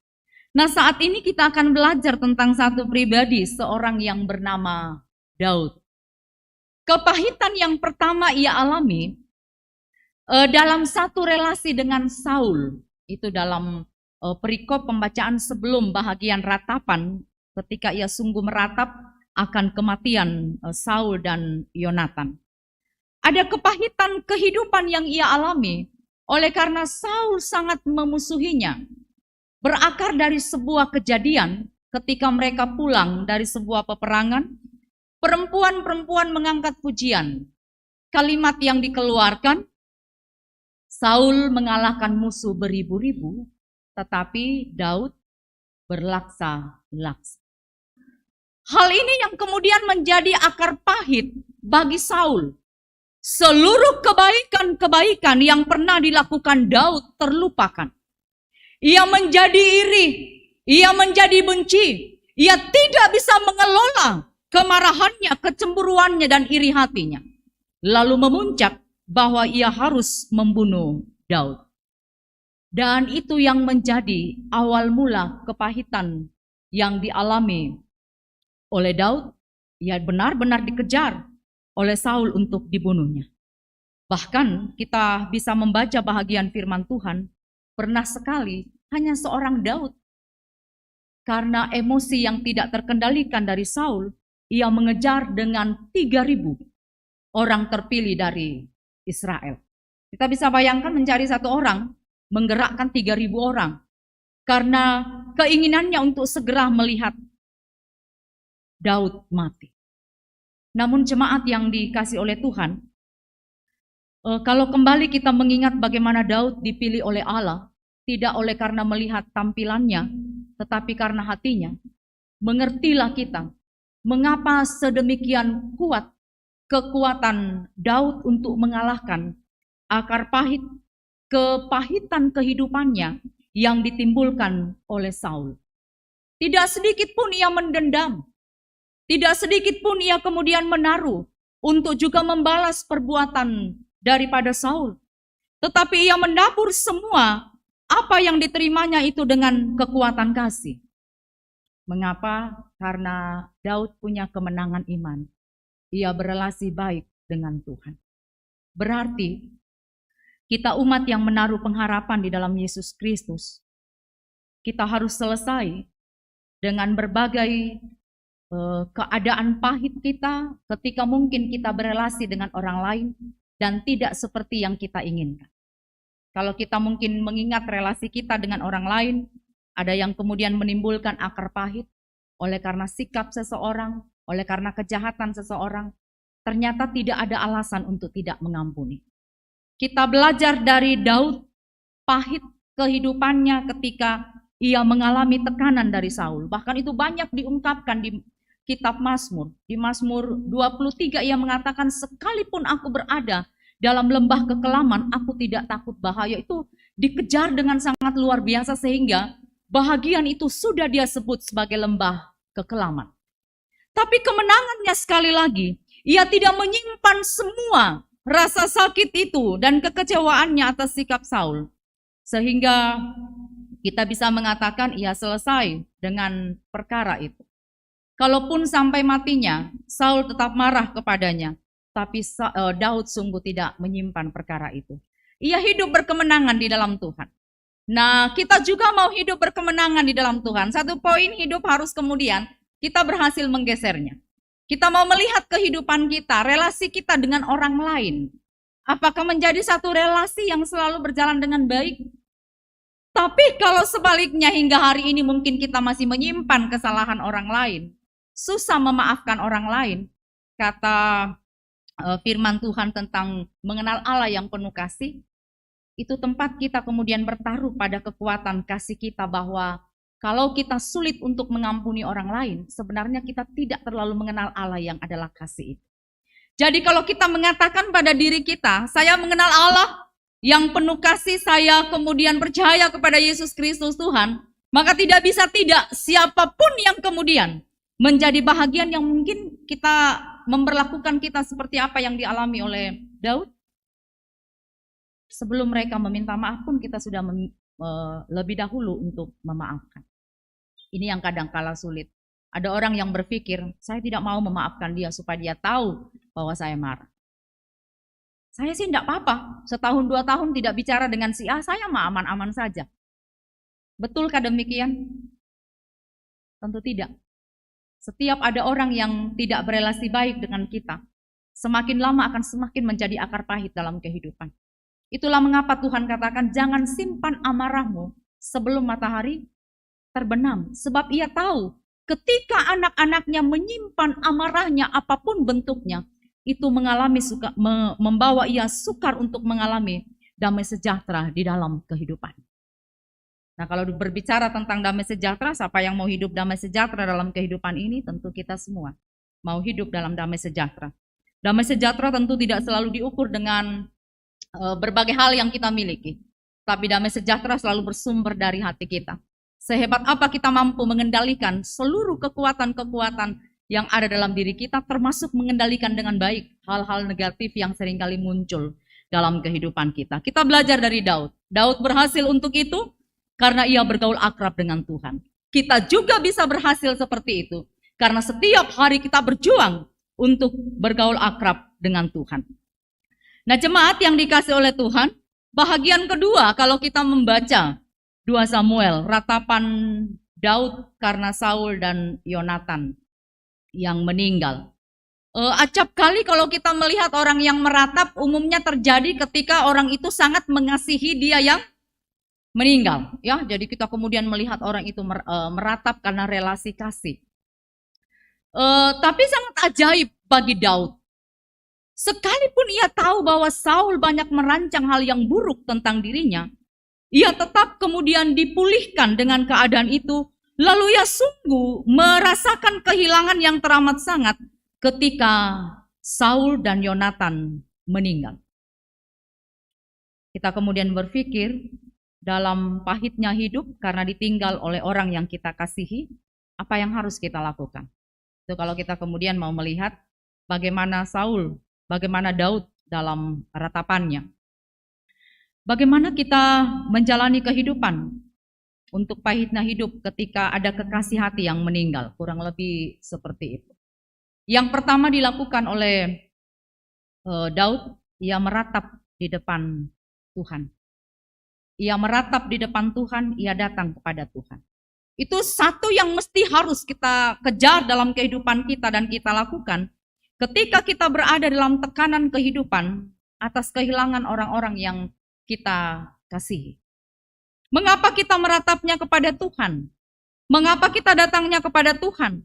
Speaker 3: Nah, saat ini kita akan belajar tentang satu pribadi, seorang yang bernama Daud. Kepahitan yang pertama ia alami dalam satu relasi dengan Saul, itu dalam perikop pembacaan sebelum bahagian ratapan, ketika ia sungguh meratap akan kematian Saul dan Yonatan. Ada kepahitan kehidupan yang ia alami oleh karena Saul sangat memusuhinya. Berakar dari sebuah kejadian ketika mereka pulang dari sebuah peperangan, perempuan-perempuan mengangkat pujian. Kalimat yang dikeluarkan, Saul mengalahkan musuh beribu-ribu, tetapi Daud berlaksa-laksa. Hal ini yang kemudian menjadi akar pahit bagi Saul. Seluruh kebaikan-kebaikan yang pernah dilakukan Daud terlupakan. Ia menjadi iri, ia menjadi benci, ia tidak bisa mengelola kemarahannya, kecemburuannya dan iri hatinya. Lalu memuncak bahwa ia harus membunuh Daud. Dan itu yang menjadi awal mula kepahitan yang dialami oleh Daud. Ia benar-benar dikejar oleh Saul untuk dibunuhnya. Bahkan kita bisa membaca bahagian firman Tuhan, pernah sekali hanya seorang Daud, karena emosi yang tidak terkendalikan dari Saul, ia mengejar dengan 3.000 orang terpilih dari Israel. Kita bisa bayangkan mencari satu orang, menggerakkan 3.000 orang. Karena keinginannya untuk segera melihat Daud mati. Namun jemaat yang dikasih oleh Tuhan, kalau kembali kita mengingat bagaimana Daud dipilih oleh Allah, tidak oleh karena melihat tampilannya, tetapi karena hatinya, mengertilah kita mengapa sedemikian kuat kekuatan Daud untuk mengalahkan akar pahit, kepahitan kehidupannya yang ditimbulkan oleh Saul. Tidak sedikit pun ia mendendam, tidak sedikit pun ia kemudian menaruh untuk juga membalas perbuatan daripada Saul. Tetapi ia mendapur semua apa yang diterimanya itu dengan kekuatan kasih. Mengapa? Karena Daud punya kemenangan iman. Ia berelasi baik dengan Tuhan. Berarti kita umat yang menaruh pengharapan di dalam Yesus Kristus, kita harus selesai dengan berbagai keadaan pahit kita ketika mungkin kita berelasi dengan orang lain dan tidak seperti yang kita inginkan. Kalau kita mungkin mengingat relasi kita dengan orang lain, ada yang kemudian menimbulkan akar pahit oleh karena sikap seseorang, oleh karena kejahatan seseorang, ternyata tidak ada alasan untuk tidak mengampuni. Kita belajar dari Daud, pahit kehidupannya ketika ia mengalami tekanan dari Saul. Bahkan itu banyak diungkapkan di kitab Mazmur. Di Mazmur 23 ia mengatakan, sekalipun aku berada dalam lembah kekelaman, aku tidak takut bahaya. Itu dikejar dengan sangat luar biasa sehingga bahagian itu sudah dia sebut sebagai lembah kekelaman. Tapi kemenangannya sekali lagi, ia tidak menyimpan semua rasa sakit itu dan kekecewaannya atas sikap Saul. Sehingga kita bisa mengatakan ia selesai dengan perkara itu. Kalaupun sampai matinya, Saul tetap marah kepadanya. Tapi Daud sungguh tidak menyimpan perkara itu. Ia hidup berkemenangan di dalam Tuhan. Nah, kita juga mau hidup berkemenangan di dalam Tuhan. Satu poin hidup harus kemudian kita berhasil menggesernya. Kita mau melihat kehidupan kita, relasi kita dengan orang lain. Apakah menjadi satu relasi yang selalu berjalan dengan baik? Tapi kalau sebaliknya hingga hari ini mungkin kita masih menyimpan kesalahan orang lain, susah memaafkan orang lain. Kata firman Tuhan tentang mengenal Allah yang penuh kasih, itu tempat kita kemudian bertaruh pada kekuatan kasih kita bahwa kalau kita sulit untuk mengampuni orang lain, sebenarnya kita tidak terlalu mengenal Allah yang adalah kasih itu. Jadi kalau kita mengatakan pada diri kita, saya mengenal Allah yang penuh kasih, saya kemudian percaya kepada Yesus Kristus Tuhan, maka tidak bisa tidak siapapun yang kemudian menjadi bahagian yang mungkin kita memperlakukan kita seperti apa yang dialami oleh Daud. Sebelum mereka meminta maaf pun kita sudah lebih dahulu untuk memaafkan. Ini yang kadang kala sulit. Ada orang yang berpikir, saya tidak mau memaafkan dia supaya dia tahu bahwa saya marah. Saya sih tidak apa-apa, setahun 2 tahun tidak bicara dengan si A, saya mah aman-aman saja. Betulkah demikian? Tentu tidak. Setiap ada orang yang tidak berelasi baik dengan kita, semakin lama akan semakin menjadi akar pahit dalam kehidupan. Itulah mengapa Tuhan katakan, jangan simpan amarahmu sebelum matahari terbenam. Sebab ia tahu ketika anak-anaknya menyimpan amarahnya apapun bentuknya, itu membawa ia sukar untuk mengalami damai sejahtera di dalam kehidupan. Nah, kalau berbicara tentang damai sejahtera, siapa yang mau hidup damai sejahtera dalam kehidupan ini? Tentu kita semua mau hidup dalam damai sejahtera. Damai sejahtera tentu tidak selalu diukur dengan berbagai hal yang kita miliki. Tapi damai sejahtera selalu bersumber dari hati kita. Sehebat apa kita mampu mengendalikan seluruh kekuatan-kekuatan yang ada dalam diri kita, termasuk mengendalikan dengan baik hal-hal negatif yang seringkali muncul dalam kehidupan kita. Kita belajar dari Daud. Daud berhasil untuk itu karena ia bergaul akrab dengan Tuhan. Kita juga bisa berhasil seperti itu karena setiap hari kita berjuang untuk bergaul akrab dengan Tuhan. Nah, jemaat yang dikasih oleh Tuhan, bahagian kedua kalau kita membaca 2 Samuel, ratapan Daud karena Saul dan Yonatan yang meninggal. Acap kali kalau kita melihat orang yang meratap, umumnya terjadi ketika orang itu sangat mengasihi dia yang meninggal. Ya, jadi kita kemudian melihat orang itu meratap karena relasi kasih. Tapi sangat ajaib bagi Daud. Sekalipun ia tahu bahwa Saul banyak merancang hal yang buruk tentang dirinya, ia tetap kemudian dipulihkan dengan keadaan itu. Lalu ia sungguh merasakan kehilangan yang teramat sangat ketika Saul dan Yonatan meninggal. Kita kemudian berpikir dalam pahitnya hidup karena ditinggal oleh orang yang kita kasihi, apa yang harus kita lakukan? Itu kalau kita kemudian mau melihat bagaimana Saul, bagaimana Daud dalam ratapannya. Bagaimana kita menjalani kehidupan untuk pahitnya hidup ketika ada kekasih hati yang meninggal, kurang lebih seperti itu. Yang pertama dilakukan oleh Daud, ia meratap di depan Tuhan. Ia meratap di depan Tuhan, ia datang kepada Tuhan. Itu satu yang mesti harus kita kejar dalam kehidupan kita dan kita lakukan ketika kita berada dalam tekanan kehidupan atas kehilangan orang-orang yang kita kasihi. Mengapa kita meratapnya kepada Tuhan? Mengapa kita datangnya kepada Tuhan?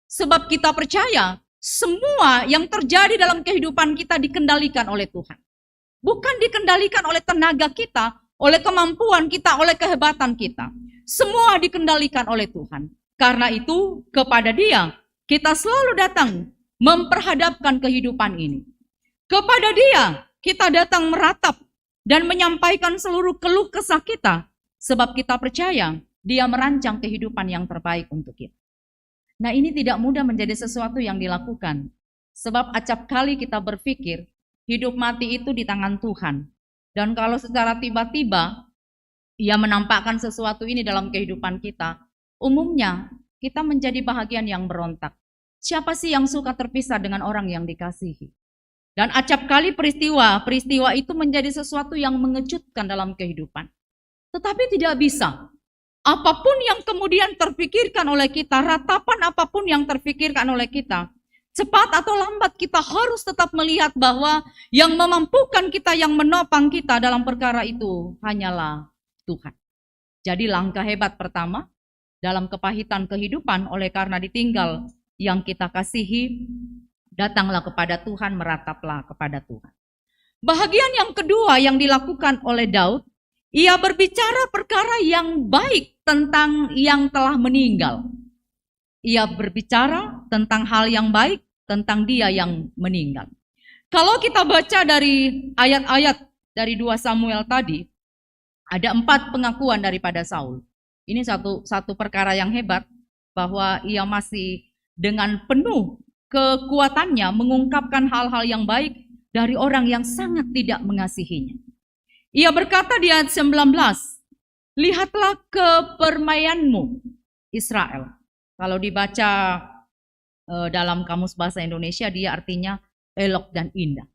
Speaker 3: Sebab kita percaya semua yang terjadi dalam kehidupan kita dikendalikan oleh Tuhan. Bukan dikendalikan oleh tenaga kita, oleh kemampuan kita, oleh kehebatan kita. Semua dikendalikan oleh Tuhan. Karena itu kepada Dia kita selalu datang memperhadapkan kehidupan ini. Kepada Dia kita datang meratap dan menyampaikan seluruh keluh kesah kita. Sebab kita percaya Dia merancang kehidupan yang terbaik untuk kita. Nah, ini tidak mudah menjadi sesuatu yang dilakukan. Sebab acap kali kita berpikir hidup mati itu di tangan Tuhan. Dan kalau secara tiba-tiba Ia menampakkan sesuatu ini dalam kehidupan kita, umumnya kita menjadi bahagian yang berontak. Siapa sih yang suka terpisah dengan orang yang dikasihi? Dan acap kali peristiwa itu menjadi sesuatu yang mengejutkan dalam kehidupan. Tetapi tidak bisa. Apapun yang kemudian terpikirkan oleh kita, ratapan apapun yang terpikirkan oleh kita, cepat atau lambat kita harus tetap melihat bahwa yang memampukan kita, yang menopang kita dalam perkara itu hanyalah Tuhan. Jadi langkah hebat pertama dalam kepahitan kehidupan oleh karena ditinggal yang kita kasihi, datanglah kepada Tuhan, merataplah kepada Tuhan. Bahagian yang kedua yang dilakukan oleh Daud, ia berbicara perkara yang baik tentang yang telah meninggal. Ia berbicara tentang hal yang baik tentang dia yang meninggal. Kalau kita baca dari ayat-ayat dari 2 Samuel tadi, ada 4 pengakuan daripada Saul. Ini satu perkara yang hebat, bahwa ia masih dengan penuh kekuatannya mengungkapkan hal-hal yang baik dari orang yang sangat tidak mengasihinya. Ia berkata di ayat 19, lihatlah kepermayanmu Israel. Kalau dibaca dalam kamus bahasa Indonesia, dia artinya elok dan indah.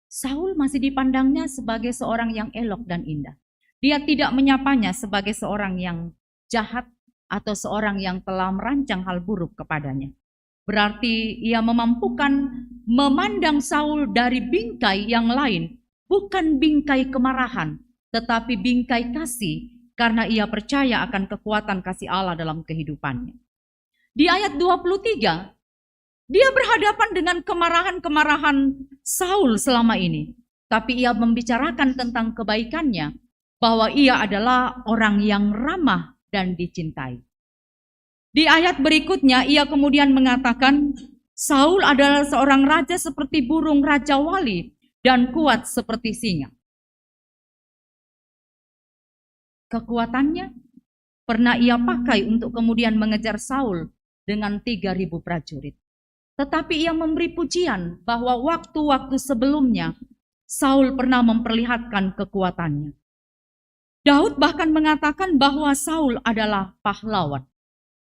Speaker 3: Saul masih dipandangnya sebagai seorang yang elok dan indah. Dia tidak menyapanya sebagai seorang yang jahat atau seorang yang telah merancang hal buruk kepadanya. Berarti ia memampukan memandang Saul dari bingkai yang lain, bukan bingkai kemarahan, tetapi bingkai kasih, karena ia percaya akan kekuatan kasih Allah dalam kehidupannya. Di ayat 23, dia berhadapan dengan kemarahan-kemarahan Saul selama ini, tapi ia membicarakan tentang kebaikannya, bahwa ia adalah orang yang ramah dan dicintai. Di ayat berikutnya ia kemudian mengatakan, Saul adalah seorang raja seperti burung raja wali dan kuat seperti singa. Kekuatannya pernah ia pakai untuk kemudian mengejar Saul dengan 3.000 prajurit. Tetapi ia memberi pujian bahwa waktu-waktu sebelumnya Saul pernah memperlihatkan kekuatannya. Daud bahkan mengatakan bahwa Saul adalah pahlawan.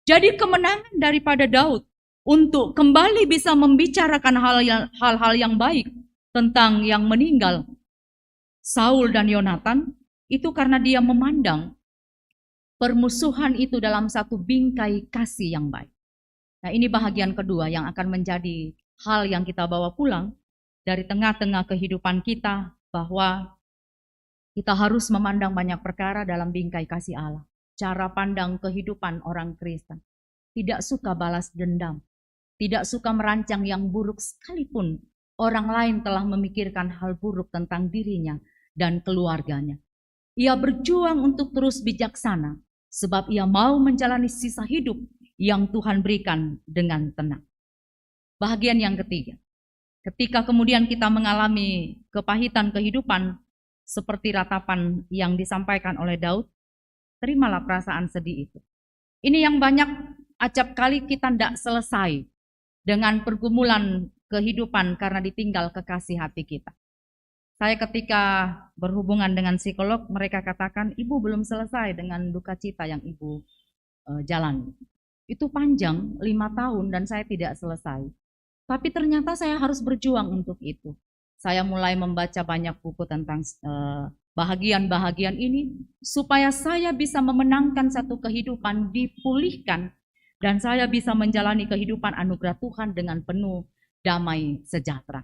Speaker 3: Jadi kemenangan daripada Daud untuk kembali bisa membicarakan hal-hal yang baik tentang yang meninggal Saul dan Yonatan, itu karena dia memandang permusuhan itu dalam satu bingkai kasih yang baik. Nah, ini bahagian kedua yang akan menjadi hal yang kita bawa pulang dari tengah-tengah kehidupan kita, bahwa kita harus memandang banyak perkara dalam bingkai kasih Allah. Cara pandang kehidupan orang Kristen. Tidak suka balas dendam. tidak suka merancang yang buruk sekalipun orang lain telah memikirkan hal buruk tentang dirinya dan keluarganya. Ia berjuang untuk terus bijaksana, sebab ia mau menjalani sisa hidup yang Tuhan berikan dengan tenang. Bahagian yang ketiga, ketika kemudian kita mengalami kepahitan kehidupan seperti ratapan yang disampaikan oleh Daud, terimalah perasaan sedih itu. Ini yang banyak acap kali kita tidak selesai dengan pergumulan kehidupan karena ditinggal kekasih hati kita. Saya ketika berhubungan dengan psikolog, mereka katakan, ibu belum selesai dengan duka cita yang ibu jalani. Itu panjang, 5 tahun dan saya tidak selesai. Tapi ternyata saya harus berjuang untuk itu. Saya mulai membaca banyak buku tentang bahagian-bahagian ini, supaya saya bisa memenangkan satu kehidupan, dipulihkan, dan saya bisa menjalani kehidupan anugerah Tuhan dengan penuh damai sejahtera.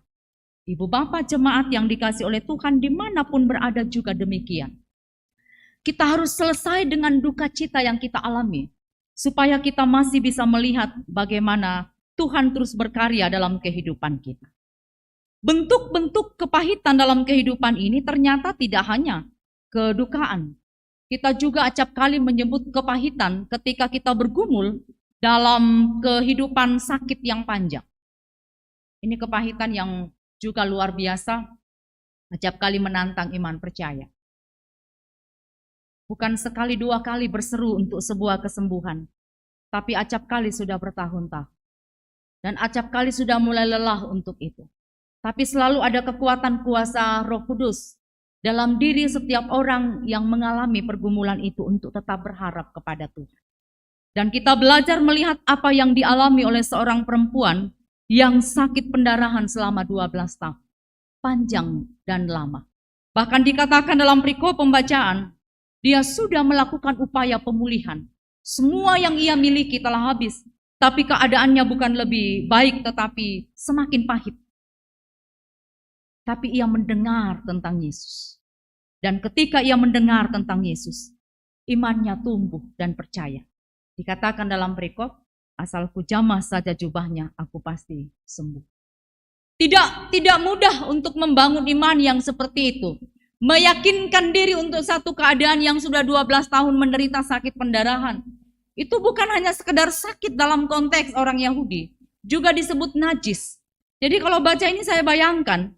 Speaker 3: Ibu bapak jemaat yang dikasih oleh Tuhan dimanapun berada juga demikian. Kita harus selesai dengan duka cita yang kita alami, supaya kita masih bisa melihat bagaimana Tuhan terus berkarya dalam kehidupan kita. Bentuk-bentuk kepahitan dalam kehidupan ini ternyata tidak hanya kedukaan. Kita juga acap kali menyebut kepahitan ketika kita bergumul dalam kehidupan sakit yang panjang. Ini kepahitan yang juga luar biasa, acap kali menantang iman percaya. Bukan sekali 2 kali berseru untuk sebuah kesembuhan, tapi acap kali sudah bertahun-tahun. Dan acap kali sudah mulai lelah untuk itu. Tapi selalu ada kekuatan kuasa Roh Kudus dalam diri setiap orang yang mengalami pergumulan itu untuk tetap berharap kepada Tuhan. Dan kita belajar melihat apa yang dialami oleh seorang perempuan yang sakit pendarahan selama 12 tahun. Panjang dan lama. Bahkan dikatakan dalam perikop pembacaan, dia sudah melakukan upaya pemulihan. Semua yang ia miliki telah habis, tapi keadaannya bukan lebih baik tetapi semakin pahit. Tapi ia mendengar tentang Yesus. Dan ketika ia mendengar tentang Yesus, imannya tumbuh dan percaya. Dikatakan dalam perikop, asal ku jamah saja jubahnya, aku pasti sembuh. Tidak mudah untuk membangun iman yang seperti itu. Meyakinkan diri untuk satu keadaan yang sudah 12 tahun menderita sakit pendarahan. Itu bukan hanya sekedar sakit dalam konteks orang Yahudi, juga disebut najis. Jadi kalau baca ini saya bayangkan,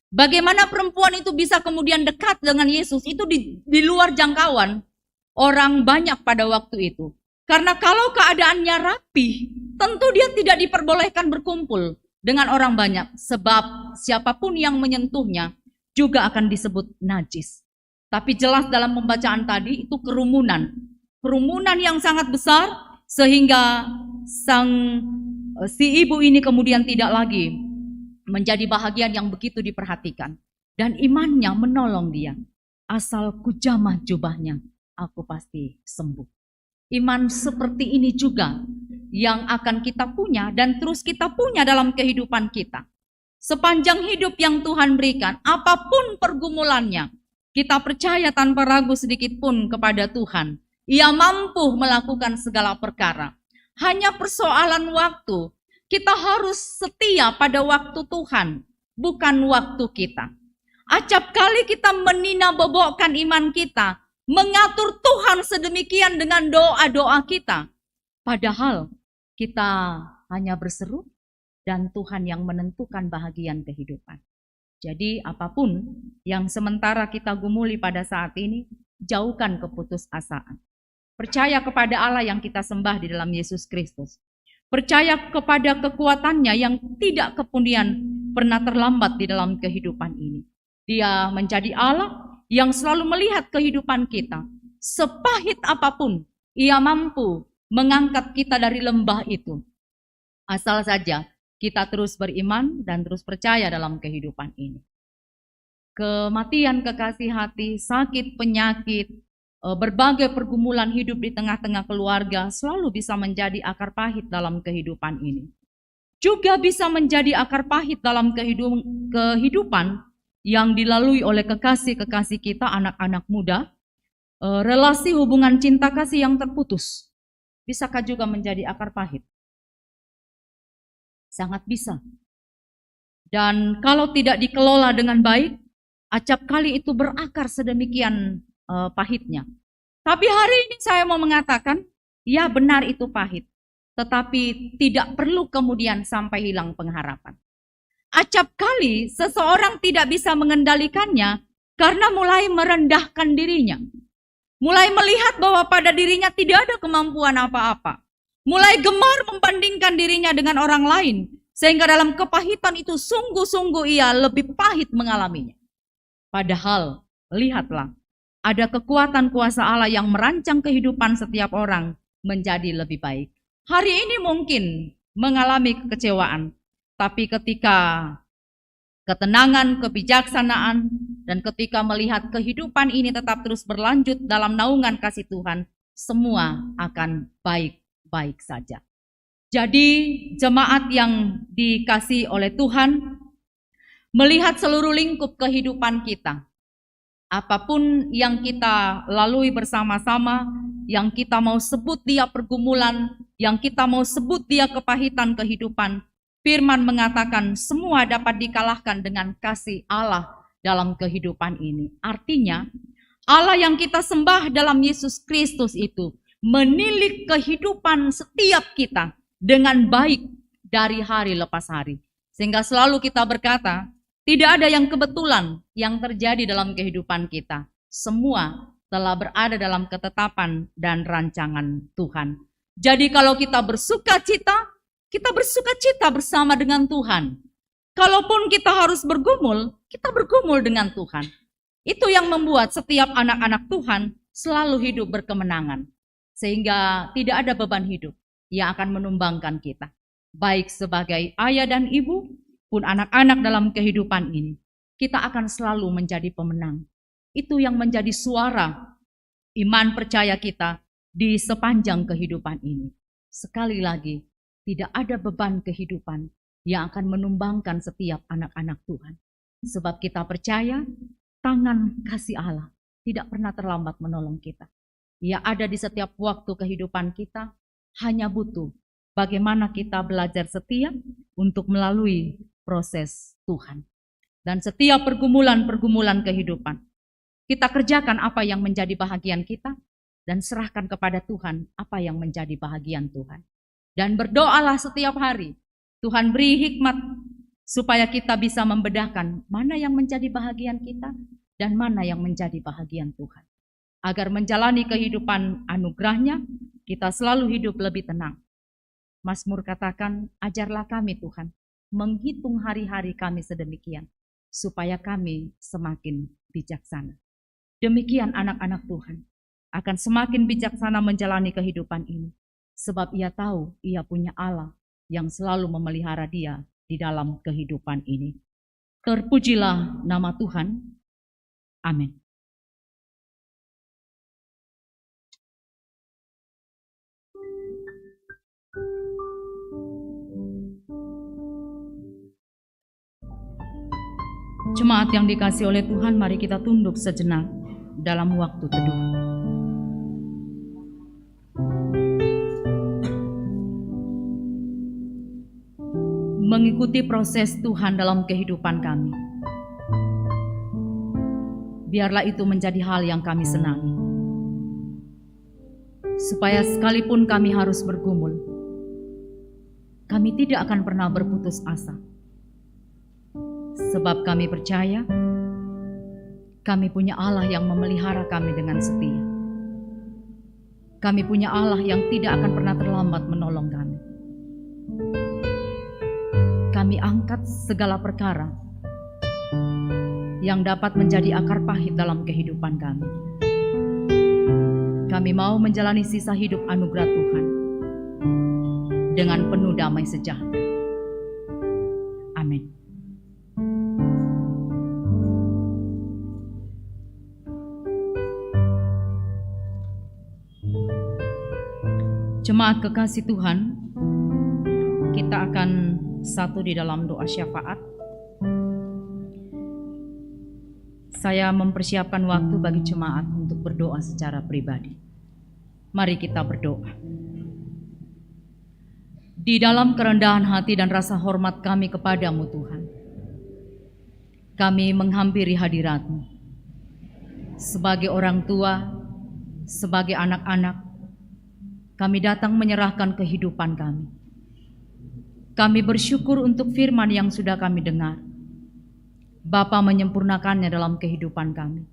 Speaker 3: bagaimana perempuan itu bisa kemudian dekat dengan Yesus, itu di luar jangkauan orang banyak pada waktu itu. Karena kalau keadaannya rapi, tentu dia tidak diperbolehkan berkumpul dengan orang banyak. Sebab siapapun yang menyentuhnya juga akan disebut najis. Tapi jelas dalam pembacaan tadi itu kerumunan. Kerumunan yang sangat besar sehingga si ibu ini kemudian tidak lagi menjadi bahagian yang begitu diperhatikan. Dan imannya menolong dia. Asal ku jamah jubahnya, aku pasti sembuh. Iman seperti ini juga yang akan kita punya dan terus kita punya dalam kehidupan kita. Sepanjang hidup yang Tuhan berikan, apapun pergumulannya, kita percaya tanpa ragu sedikit pun kepada Tuhan. Ia mampu melakukan segala perkara. Hanya persoalan waktu. Kita harus setia pada waktu Tuhan, bukan waktu kita. Acap kali kita menina-bobokkan iman kita, mengatur Tuhan sedemikian dengan doa-doa kita. Padahal kita hanya berseru dan Tuhan yang menentukan bahagian kehidupan. Jadi apapun yang sementara kita gumuli pada saat ini, jauhkan keputusasaan. Percaya kepada Allah yang kita sembah di dalam Yesus Kristus. Percaya kepada kekuatannya yang tidak kemudian pernah terlambat di dalam kehidupan ini. Dia menjadi Allah yang selalu melihat kehidupan kita. Sepahit apapun, ia mampu mengangkat kita dari lembah itu. Asal saja kita terus beriman dan terus percaya dalam kehidupan ini. Kematian, kekasih hati, sakit, penyakit, berbagai pergumulan hidup di tengah-tengah keluarga selalu bisa menjadi akar pahit dalam kehidupan ini. Juga bisa menjadi akar pahit dalam kehidupan yang dilalui oleh kekasih-kekasih kita, anak-anak muda, relasi hubungan cinta kasih yang terputus, bisakah juga menjadi akar pahit? sangat bisa. Dan kalau tidak dikelola dengan baik, acap kali itu berakar sedemikian pahitnya. Tapi hari ini saya mau mengatakan, ya benar itu pahit, tetapi tidak perlu kemudian sampai hilang pengharapan. Acap kali seseorang tidak bisa mengendalikannya karena mulai merendahkan dirinya. Mulai melihat bahwa pada dirinya tidak ada kemampuan apa-apa. Mulai gemar membandingkan dirinya dengan orang lain. Sehingga dalam kepahitan itu sungguh-sungguh ia lebih pahit mengalaminya. Padahal, lihatlah, ada kekuatan kuasa Allah yang merancang kehidupan setiap orang menjadi lebih baik. Hari ini mungkin mengalami kekecewaan. Tapi ketika ketenangan, kebijaksanaan, dan ketika melihat kehidupan ini tetap terus berlanjut dalam naungan kasih Tuhan, semua akan baik-baik saja. Jadi jemaat yang dikasihi oleh Tuhan, melihat seluruh lingkup kehidupan kita, apapun yang kita lalui bersama-sama, yang kita mau sebut dia pergumulan, yang kita mau sebut dia kepahitan kehidupan, Firman mengatakan semua dapat dikalahkan dengan kasih Allah dalam kehidupan ini. Artinya Allah yang kita sembah dalam Yesus Kristus itu menilik kehidupan setiap kita dengan baik dari hari lepas hari. Sehingga selalu kita berkata, tidak ada yang kebetulan yang terjadi dalam kehidupan kita. Semua telah berada dalam ketetapan dan rancangan Tuhan. Jadi kalau kita bersuka cita bersama dengan Tuhan. Kalaupun kita harus bergumul, kita bergumul dengan Tuhan. Itu yang membuat setiap anak-anak Tuhan selalu hidup berkemenangan. Sehingga tidak ada beban hidup yang akan menumbangkan kita. Baik sebagai ayah dan ibu, pun anak-anak dalam kehidupan ini. Kita akan selalu menjadi pemenang. Itu yang menjadi suara iman percaya kita di sepanjang kehidupan ini. Sekali lagi, tidak ada beban kehidupan yang akan menumbangkan setiap anak-anak Tuhan. Sebab kita percaya tangan kasih Allah tidak pernah terlambat menolong kita. Ia ada di setiap waktu kehidupan kita, hanya butuh bagaimana kita belajar setia untuk melalui proses Tuhan. Dan setiap pergumulan-pergumulan kehidupan, kita kerjakan apa yang menjadi bahagian kita dan serahkan kepada Tuhan apa yang menjadi bahagian Tuhan. Dan berdoalah setiap hari, Tuhan beri hikmat supaya kita bisa membedakan mana yang menjadi bahagian kita dan mana yang menjadi bahagian Tuhan. Agar menjalani kehidupan anugerahnya, kita selalu hidup lebih tenang. Mazmur katakan, ajarlah kami Tuhan, menghitung hari-hari kami sedemikian, supaya kami semakin bijaksana. Demikian anak-anak Tuhan akan semakin bijaksana menjalani kehidupan ini. Sebab ia tahu ia punya Allah yang selalu memelihara dia di dalam kehidupan ini. Terpujilah nama Tuhan. Amin. Jemaat yang dikasihi oleh Tuhan, mari kita tunduk sejenak dalam waktu teduh. Mengikuti proses Tuhan dalam kehidupan kami. Biarlah itu menjadi hal yang kami senangi. Supaya sekalipun kami harus bergumul, kami tidak akan pernah berputus asa. Sebab kami percaya, kami punya Allah yang memelihara kami dengan setia. Kami punya Allah yang tidak akan pernah terlambat menolong kami. Kami angkat segala perkara yang dapat menjadi akar pahit dalam kehidupan kami. Kami mau menjalani sisa hidup anugerah Tuhan dengan penuh damai sejahtera. Amin. Jemaat kekasih Tuhan, kita akan satu di dalam doa syafaat. Saya mempersiapkan waktu bagi jemaat untuk berdoa secara pribadi. Mari kita berdoa. Di dalam kerendahan hati dan rasa hormat kami kepadamu Tuhan, kami menghampiri hadirat-Mu. Sebagai orang tua, sebagai anak-anak, kami datang menyerahkan kehidupan kami. Kami bersyukur untuk firman yang sudah kami dengar. Bapa menyempurnakannya dalam kehidupan kami.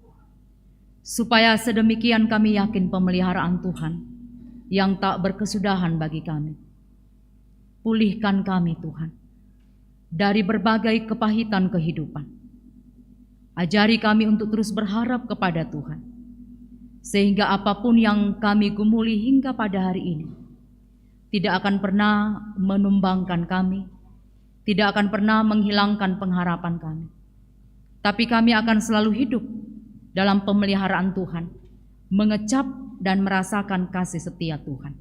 Speaker 3: Supaya sedemikian kami yakin pemeliharaan Tuhan yang tak berkesudahan bagi kami. Pulihkan kami Tuhan dari berbagai kepahitan kehidupan. Ajari kami untuk terus berharap kepada Tuhan, sehingga apapun yang kami gumuli hingga pada hari ini tidak akan pernah menumbangkan kami, tidak akan pernah menghilangkan pengharapan kami. Tapi kami akan selalu hidup dalam pemeliharaan Tuhan, mengecap dan merasakan kasih setia Tuhan.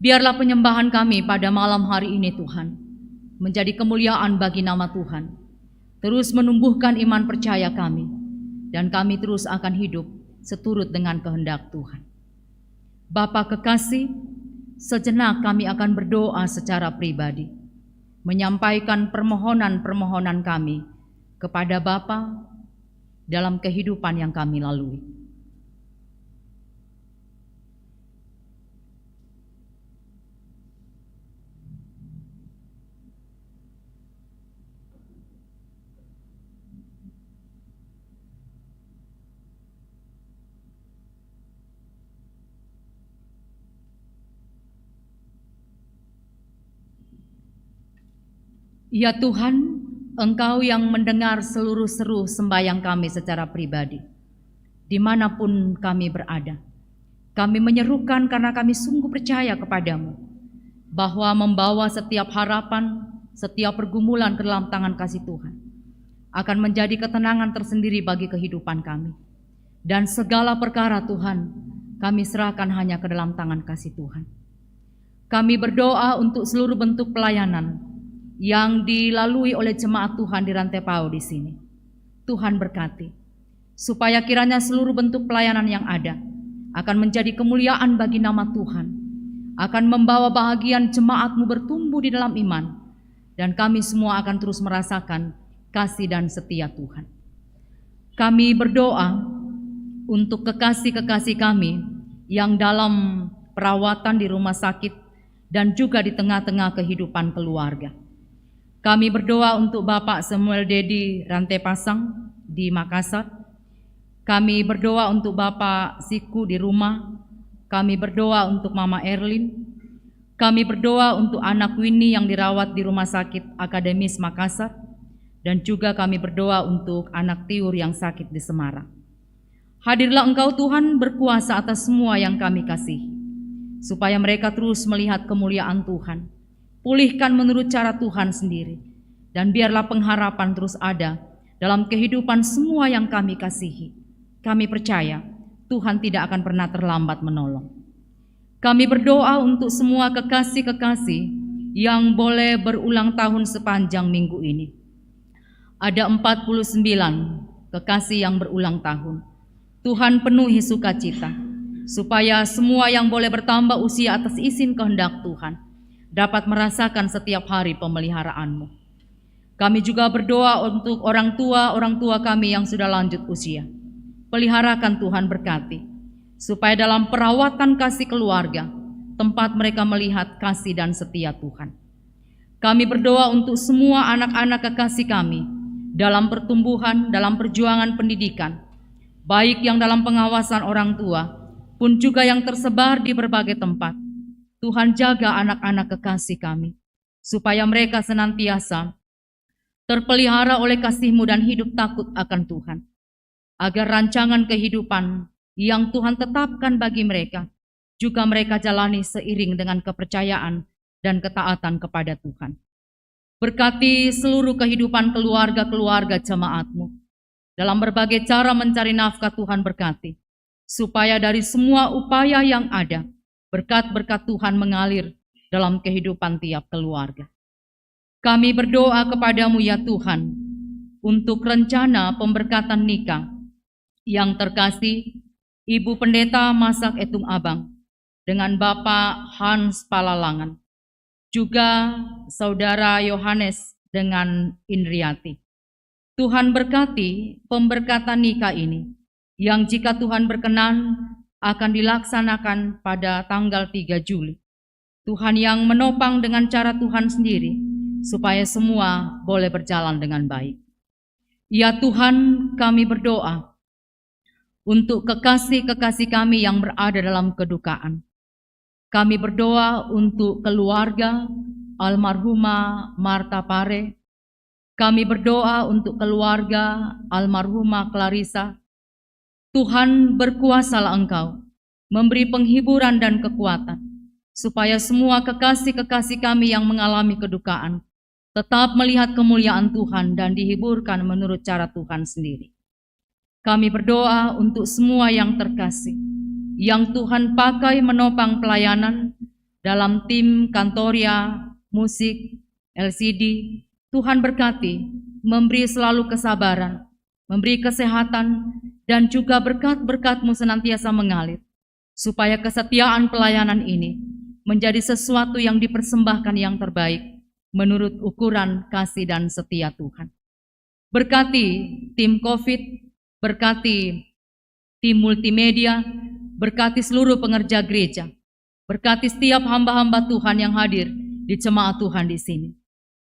Speaker 3: Biarlah penyembahan kami pada malam hari ini Tuhan menjadi kemuliaan bagi nama Tuhan. Terus menumbuhkan iman percaya kami, dan kami terus akan hidup seturut dengan kehendak Tuhan. Bapa kekasih, sejenak kami akan berdoa secara pribadi, menyampaikan permohonan-permohonan kami kepada Bapa dalam kehidupan yang kami lalui. Ya Tuhan, Engkau yang mendengar seluruh seru sembahyang kami secara pribadi, dimanapun kami berada. Kami menyerukan karena kami sungguh percaya kepadamu, bahwa membawa setiap harapan, setiap pergumulan ke dalam tangan kasih Tuhan, akan menjadi ketenangan tersendiri bagi kehidupan kami. Dan segala perkara Tuhan, kami serahkan hanya ke dalam tangan kasih Tuhan. Kami berdoa untuk seluruh bentuk pelayanan yang dilalui oleh jemaat Tuhan di Rantai Pau di sini. Tuhan berkati, supaya kiranya seluruh bentuk pelayanan yang ada akan menjadi kemuliaan bagi nama Tuhan, akan membawa bahagian jemaat-Mu bertumbuh di dalam iman, dan kami semua akan terus merasakan kasih dan setia Tuhan. Kami berdoa untuk kekasih-kekasih kami yang dalam perawatan di rumah sakit dan juga di tengah-tengah kehidupan keluarga. Kami berdoa untuk Bapak Samuel Dedi Rantai Pasang di Makassar. Kami berdoa untuk Bapak Siku di rumah. Kami berdoa untuk Mama Erlin. Kami berdoa untuk anak Winnie yang dirawat di Rumah Sakit Akademis Makassar. Dan juga kami berdoa untuk anak Tiur yang sakit di Semarang. Hadirlah Engkau Tuhan berkuasa atas semua yang kami kasihi, supaya mereka terus melihat kemuliaan Tuhan. Pulihkan menurut cara Tuhan sendiri, dan biarlah pengharapan terus ada dalam kehidupan semua yang kami kasihi. Kami percaya Tuhan tidak akan pernah terlambat menolong. Kami berdoa untuk semua kekasih-kekasih yang boleh berulang tahun sepanjang minggu ini. Ada 49 kekasih yang berulang tahun. Tuhan penuhi sukacita, supaya semua yang boleh bertambah usia atas izin kehendak Tuhan dapat merasakan setiap hari pemeliharaan-Mu. Kami juga berdoa untuk orang tua kami yang sudah lanjut usia. Peliharakan Tuhan berkati, supaya dalam perawatan kasih keluarga, tempat mereka melihat kasih dan setia Tuhan. Kami berdoa untuk semua anak-anak kekasih kami, dalam pertumbuhan, dalam perjuangan pendidikan, baik yang dalam pengawasan orang tua, pun juga yang tersebar di berbagai tempat. Tuhan jaga anak-anak kekasih kami, supaya mereka senantiasa terpelihara oleh kasih-Mu dan hidup takut akan Tuhan, agar rancangan kehidupan yang Tuhan tetapkan bagi mereka, juga mereka jalani seiring dengan kepercayaan dan ketaatan kepada Tuhan. Berkati seluruh kehidupan keluarga-keluarga jemaat-Mu, dalam berbagai cara mencari nafkah Tuhan berkati, supaya dari semua upaya yang ada, berkat-berkat Tuhan mengalir dalam kehidupan tiap keluarga. Kami berdoa kepadamu ya Tuhan, untuk rencana pemberkatan nikah yang terkasih Ibu Pendeta Masak Etung Abang dengan Bapak Hans Palalangan. juga Saudara Yohanes dengan Indriati. Tuhan berkati pemberkatan nikah ini, yang jika Tuhan berkenan akan dilaksanakan pada tanggal 3 Juli. Tuhan yang menopang dengan cara Tuhan sendiri, supaya semua boleh berjalan dengan baik. Ya Tuhan, kami berdoa untuk kekasih-kekasih kami yang berada dalam kedukaan. Kami berdoa untuk keluarga almarhumah Marta Pare. Kami berdoa untuk keluarga almarhumah Clarissa. Tuhan, berkuasalah Engkau memberi penghiburan dan kekuatan, supaya semua kekasih-kekasih kami yang mengalami kedukaan tetap melihat kemuliaan Tuhan dan dihiburkan menurut cara Tuhan sendiri. Kami berdoa untuk semua yang terkasih, yang Tuhan pakai menopang pelayanan dalam tim Kantoria, musik, LCD. Tuhan berkati, memberi selalu kesabaran, memberi kesehatan, dan juga berkat-berkat-Mu senantiasa mengalir, supaya kesetiaan pelayanan ini menjadi sesuatu yang dipersembahkan yang terbaik menurut ukuran kasih dan setia Tuhan. Berkati tim COVID, berkati tim multimedia, berkati seluruh pengerja gereja, berkati setiap hamba-hamba Tuhan yang hadir di jemaat Tuhan di sini.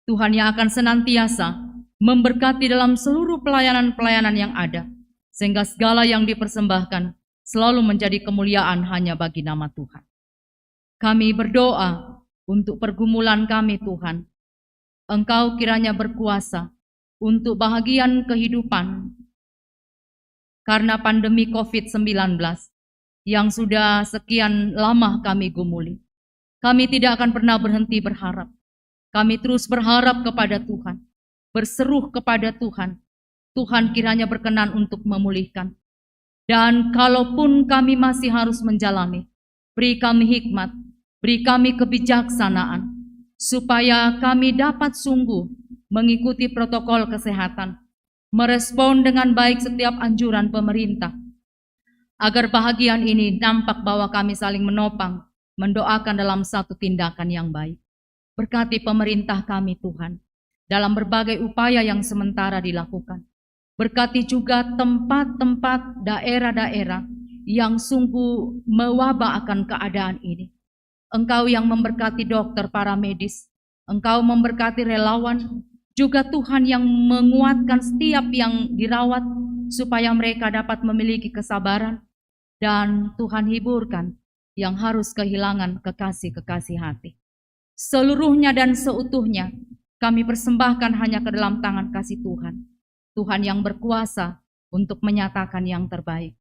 Speaker 3: Tuhan yang akan senantiasa memberkati dalam seluruh pelayanan-pelayanan yang ada, sehingga segala yang dipersembahkan selalu menjadi kemuliaan hanya bagi nama Tuhan. Kami berdoa untuk pergumulan kami Tuhan. Engkau kiranya berkuasa untuk bahagian kehidupan karena pandemi COVID-19 yang sudah sekian lama kami gumuli. Kami tidak akan pernah berhenti berharap. Kami terus berharap kepada Tuhan, berseru kepada Tuhan. Tuhan kiranya berkenan untuk memulihkan. Dan kalaupun kami masih harus menjalani, beri kami hikmat, beri kami kebijaksanaan, supaya kami dapat sungguh mengikuti protokol kesehatan, merespon dengan baik setiap anjuran pemerintah, agar bahagian ini nampak bahwa kami saling menopang, mendoakan dalam satu tindakan yang baik. Berkati pemerintah kami Tuhan, dalam berbagai upaya yang sementara dilakukan. Berkati juga tempat-tempat daerah-daerah yang sungguh mewabah akan keadaan ini. Engkau yang memberkati dokter, para medis, Engkau memberkati relawan, juga Tuhan yang menguatkan setiap yang dirawat, supaya mereka dapat memiliki kesabaran, dan Tuhan hiburkan yang harus kehilangan kekasih-kekasih hati. Seluruhnya dan seutuhnya kami persembahkan hanya ke dalam tangan kasih Tuhan. Tuhan yang berkuasa untuk menyatakan yang terbaik.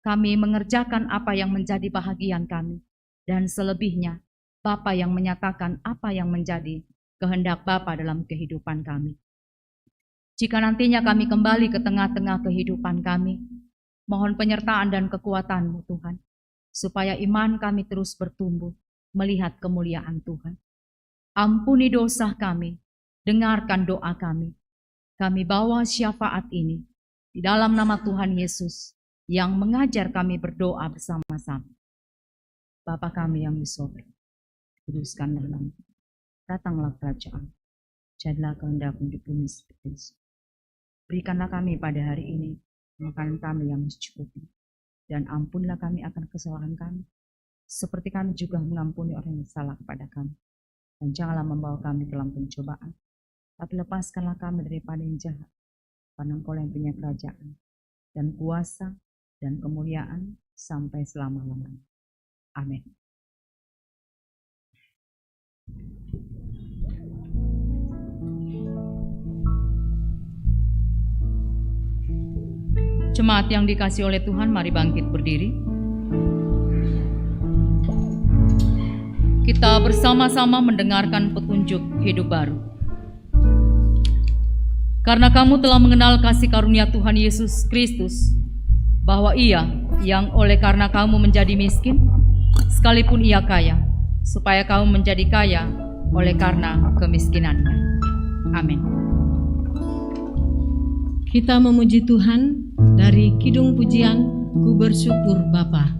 Speaker 3: Kami mengerjakan apa yang menjadi bahagian kami, dan selebihnya Bapa yang menyatakan apa yang menjadi kehendak Bapa dalam kehidupan kami. Jika nantinya kami kembali ke tengah-tengah kehidupan kami, mohon penyertaan dan kekuatan-Mu Tuhan, supaya iman kami terus bertumbuh melihat kemuliaan Tuhan. Ampuni dosa kami, dengarkan doa kami. Kami bawa syafaat ini di dalam nama Tuhan Yesus yang mengajar kami berdoa bersama-sama. Bapa kami yang di surga, kuduskanlah nama-Mu. Datanglah kerajaan, jadilah kehendak-Mu di bumi seperti di surga. Berikanlah kami pada hari ini makanan kami yang mencukupi, dan ampunilah kami akan kesalahan kami, seperti kami juga mengampuni orang yang salah kepada kami. Dan janganlah membawa kami ke dalam pencobaan, tapi lepaskanlah kami daripada yang jahat, karena Engkau yang punya kerajaan, dan kuasa, dan kemuliaan, sampai selama-lamanya. Amin. Jemaat yang dikasihi oleh Tuhan, mari bangkit berdiri. Kita bersama-sama mendengarkan petunjuk hidup baru. Karena kamu telah mengenal kasih karunia Tuhan Yesus Kristus, bahwa Ia yang oleh karena kamu menjadi miskin, sekalipun Ia kaya, supaya kamu menjadi kaya oleh karena kemiskinannya. Amin.
Speaker 2: Kita memuji Tuhan dari Kidung Pujian Ku Bersyukur Bapa.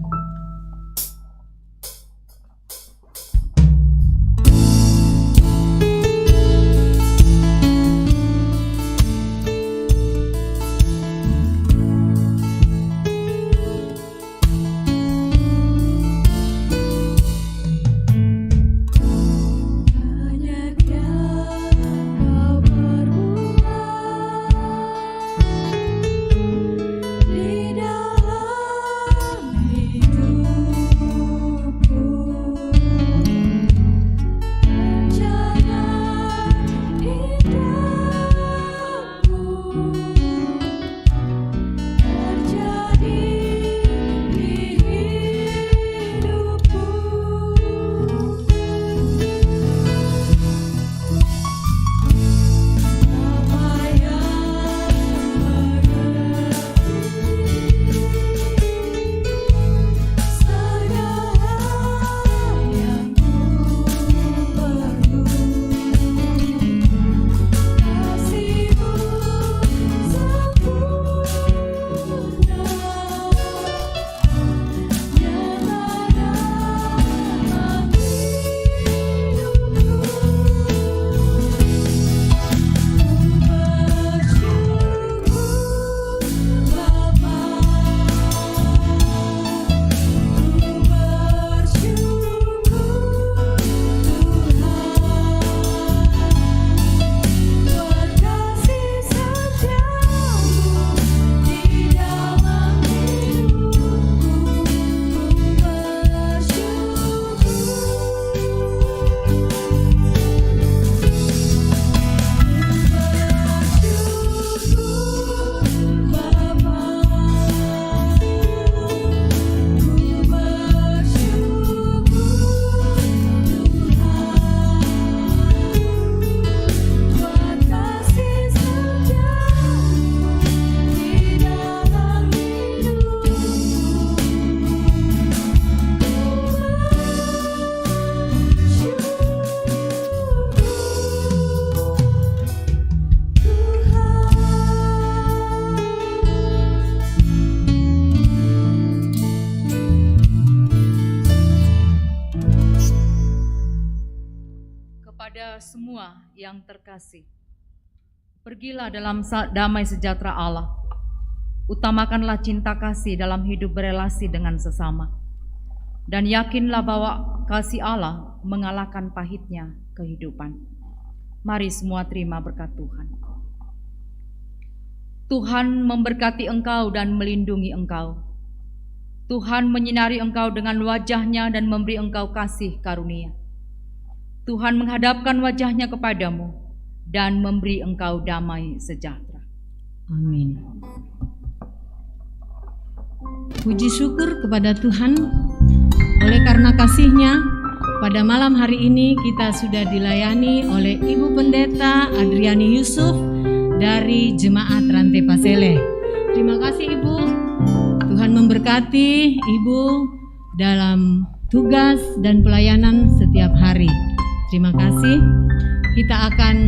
Speaker 3: semua yang terkasih, pergilah dalam damai sejahtera Allah. Utamakanlah cinta kasih dalam hidup berelasi dengan sesama. Dan yakinlah bahwa kasih Allah mengalahkan pahitnya kehidupan. Mari semua terima berkat Tuhan. Tuhan memberkati engkau dan melindungi engkau. Tuhan menyinari engkau dengan wajah-Nya dan memberi engkau kasih karunia. Tuhan menghadapkan wajah-Nya kepadamu dan memberi engkau damai sejahtera.
Speaker 2: Amin. Puji syukur kepada Tuhan, oleh karena kasih-Nya, pada malam hari ini kita sudah dilayani oleh Ibu Pendeta Adriani Yusuf dari Jemaat Rantai Pasele. Terima kasih Ibu, Tuhan memberkati Ibu dalam tugas dan pelayanan setiap hari. Terima kasih. Kita akan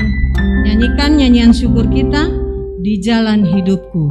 Speaker 2: nyanyikan nyanyian syukur kita, Di Jalan Hidupku.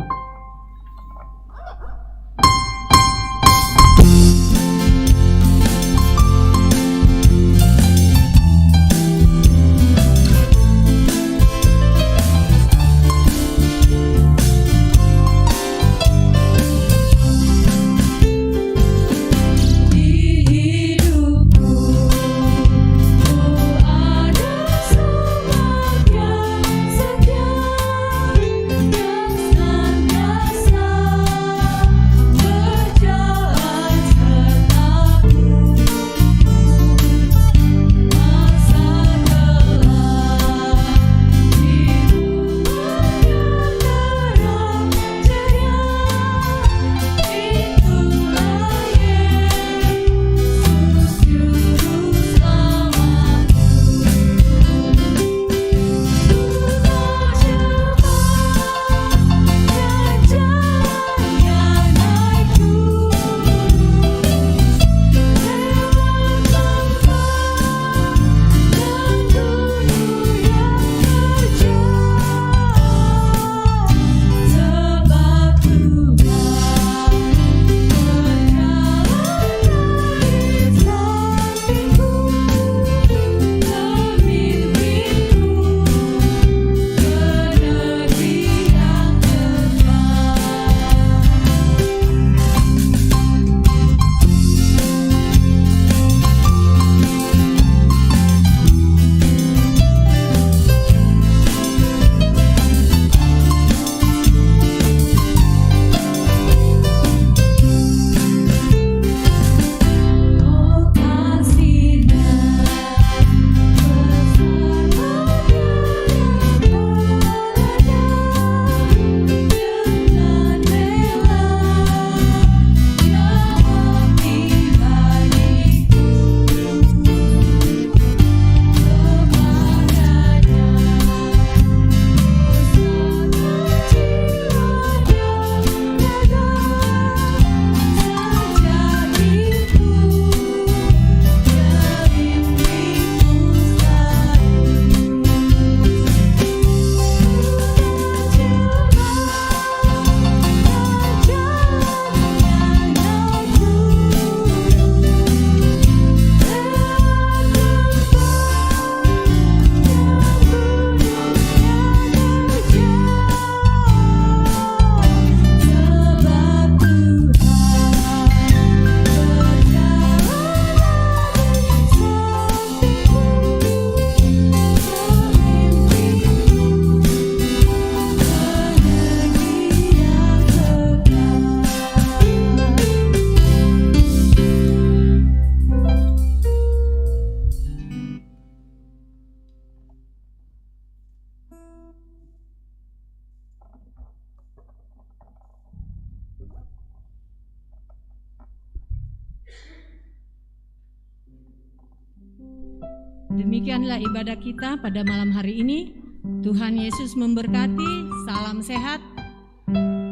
Speaker 2: Demikianlah ibadah kita pada malam hari ini. Tuhan Yesus memberkati. Salam sehat.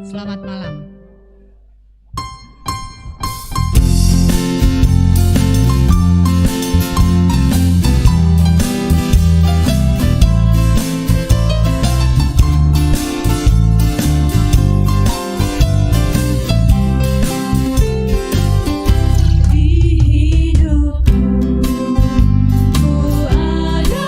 Speaker 2: Selamat malam.
Speaker 5: Di hidupku ada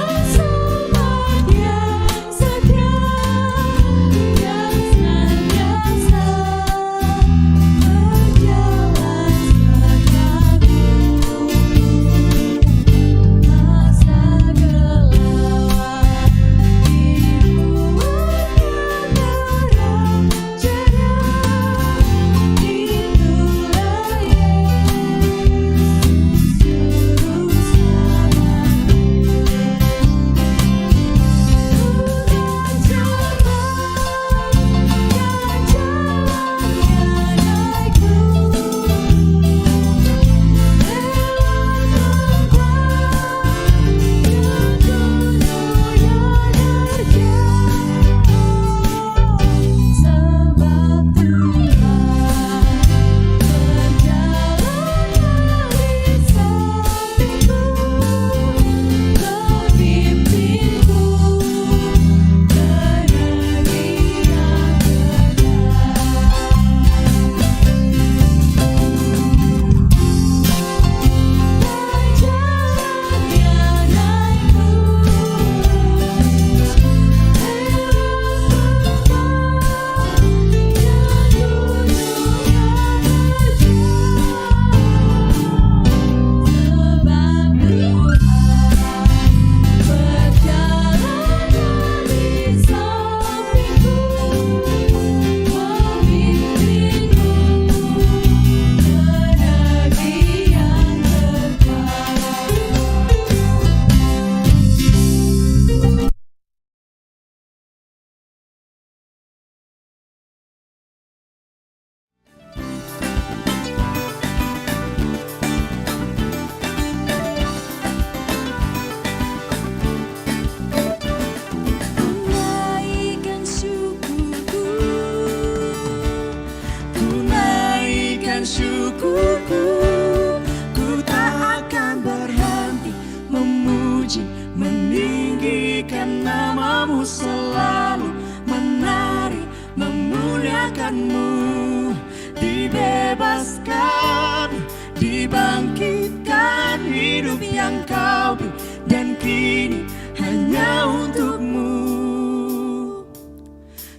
Speaker 5: akan dibangkitkan hidup yang kau beri, dan kini hanya untukmu.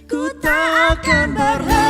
Speaker 5: Ku tak akan berhenti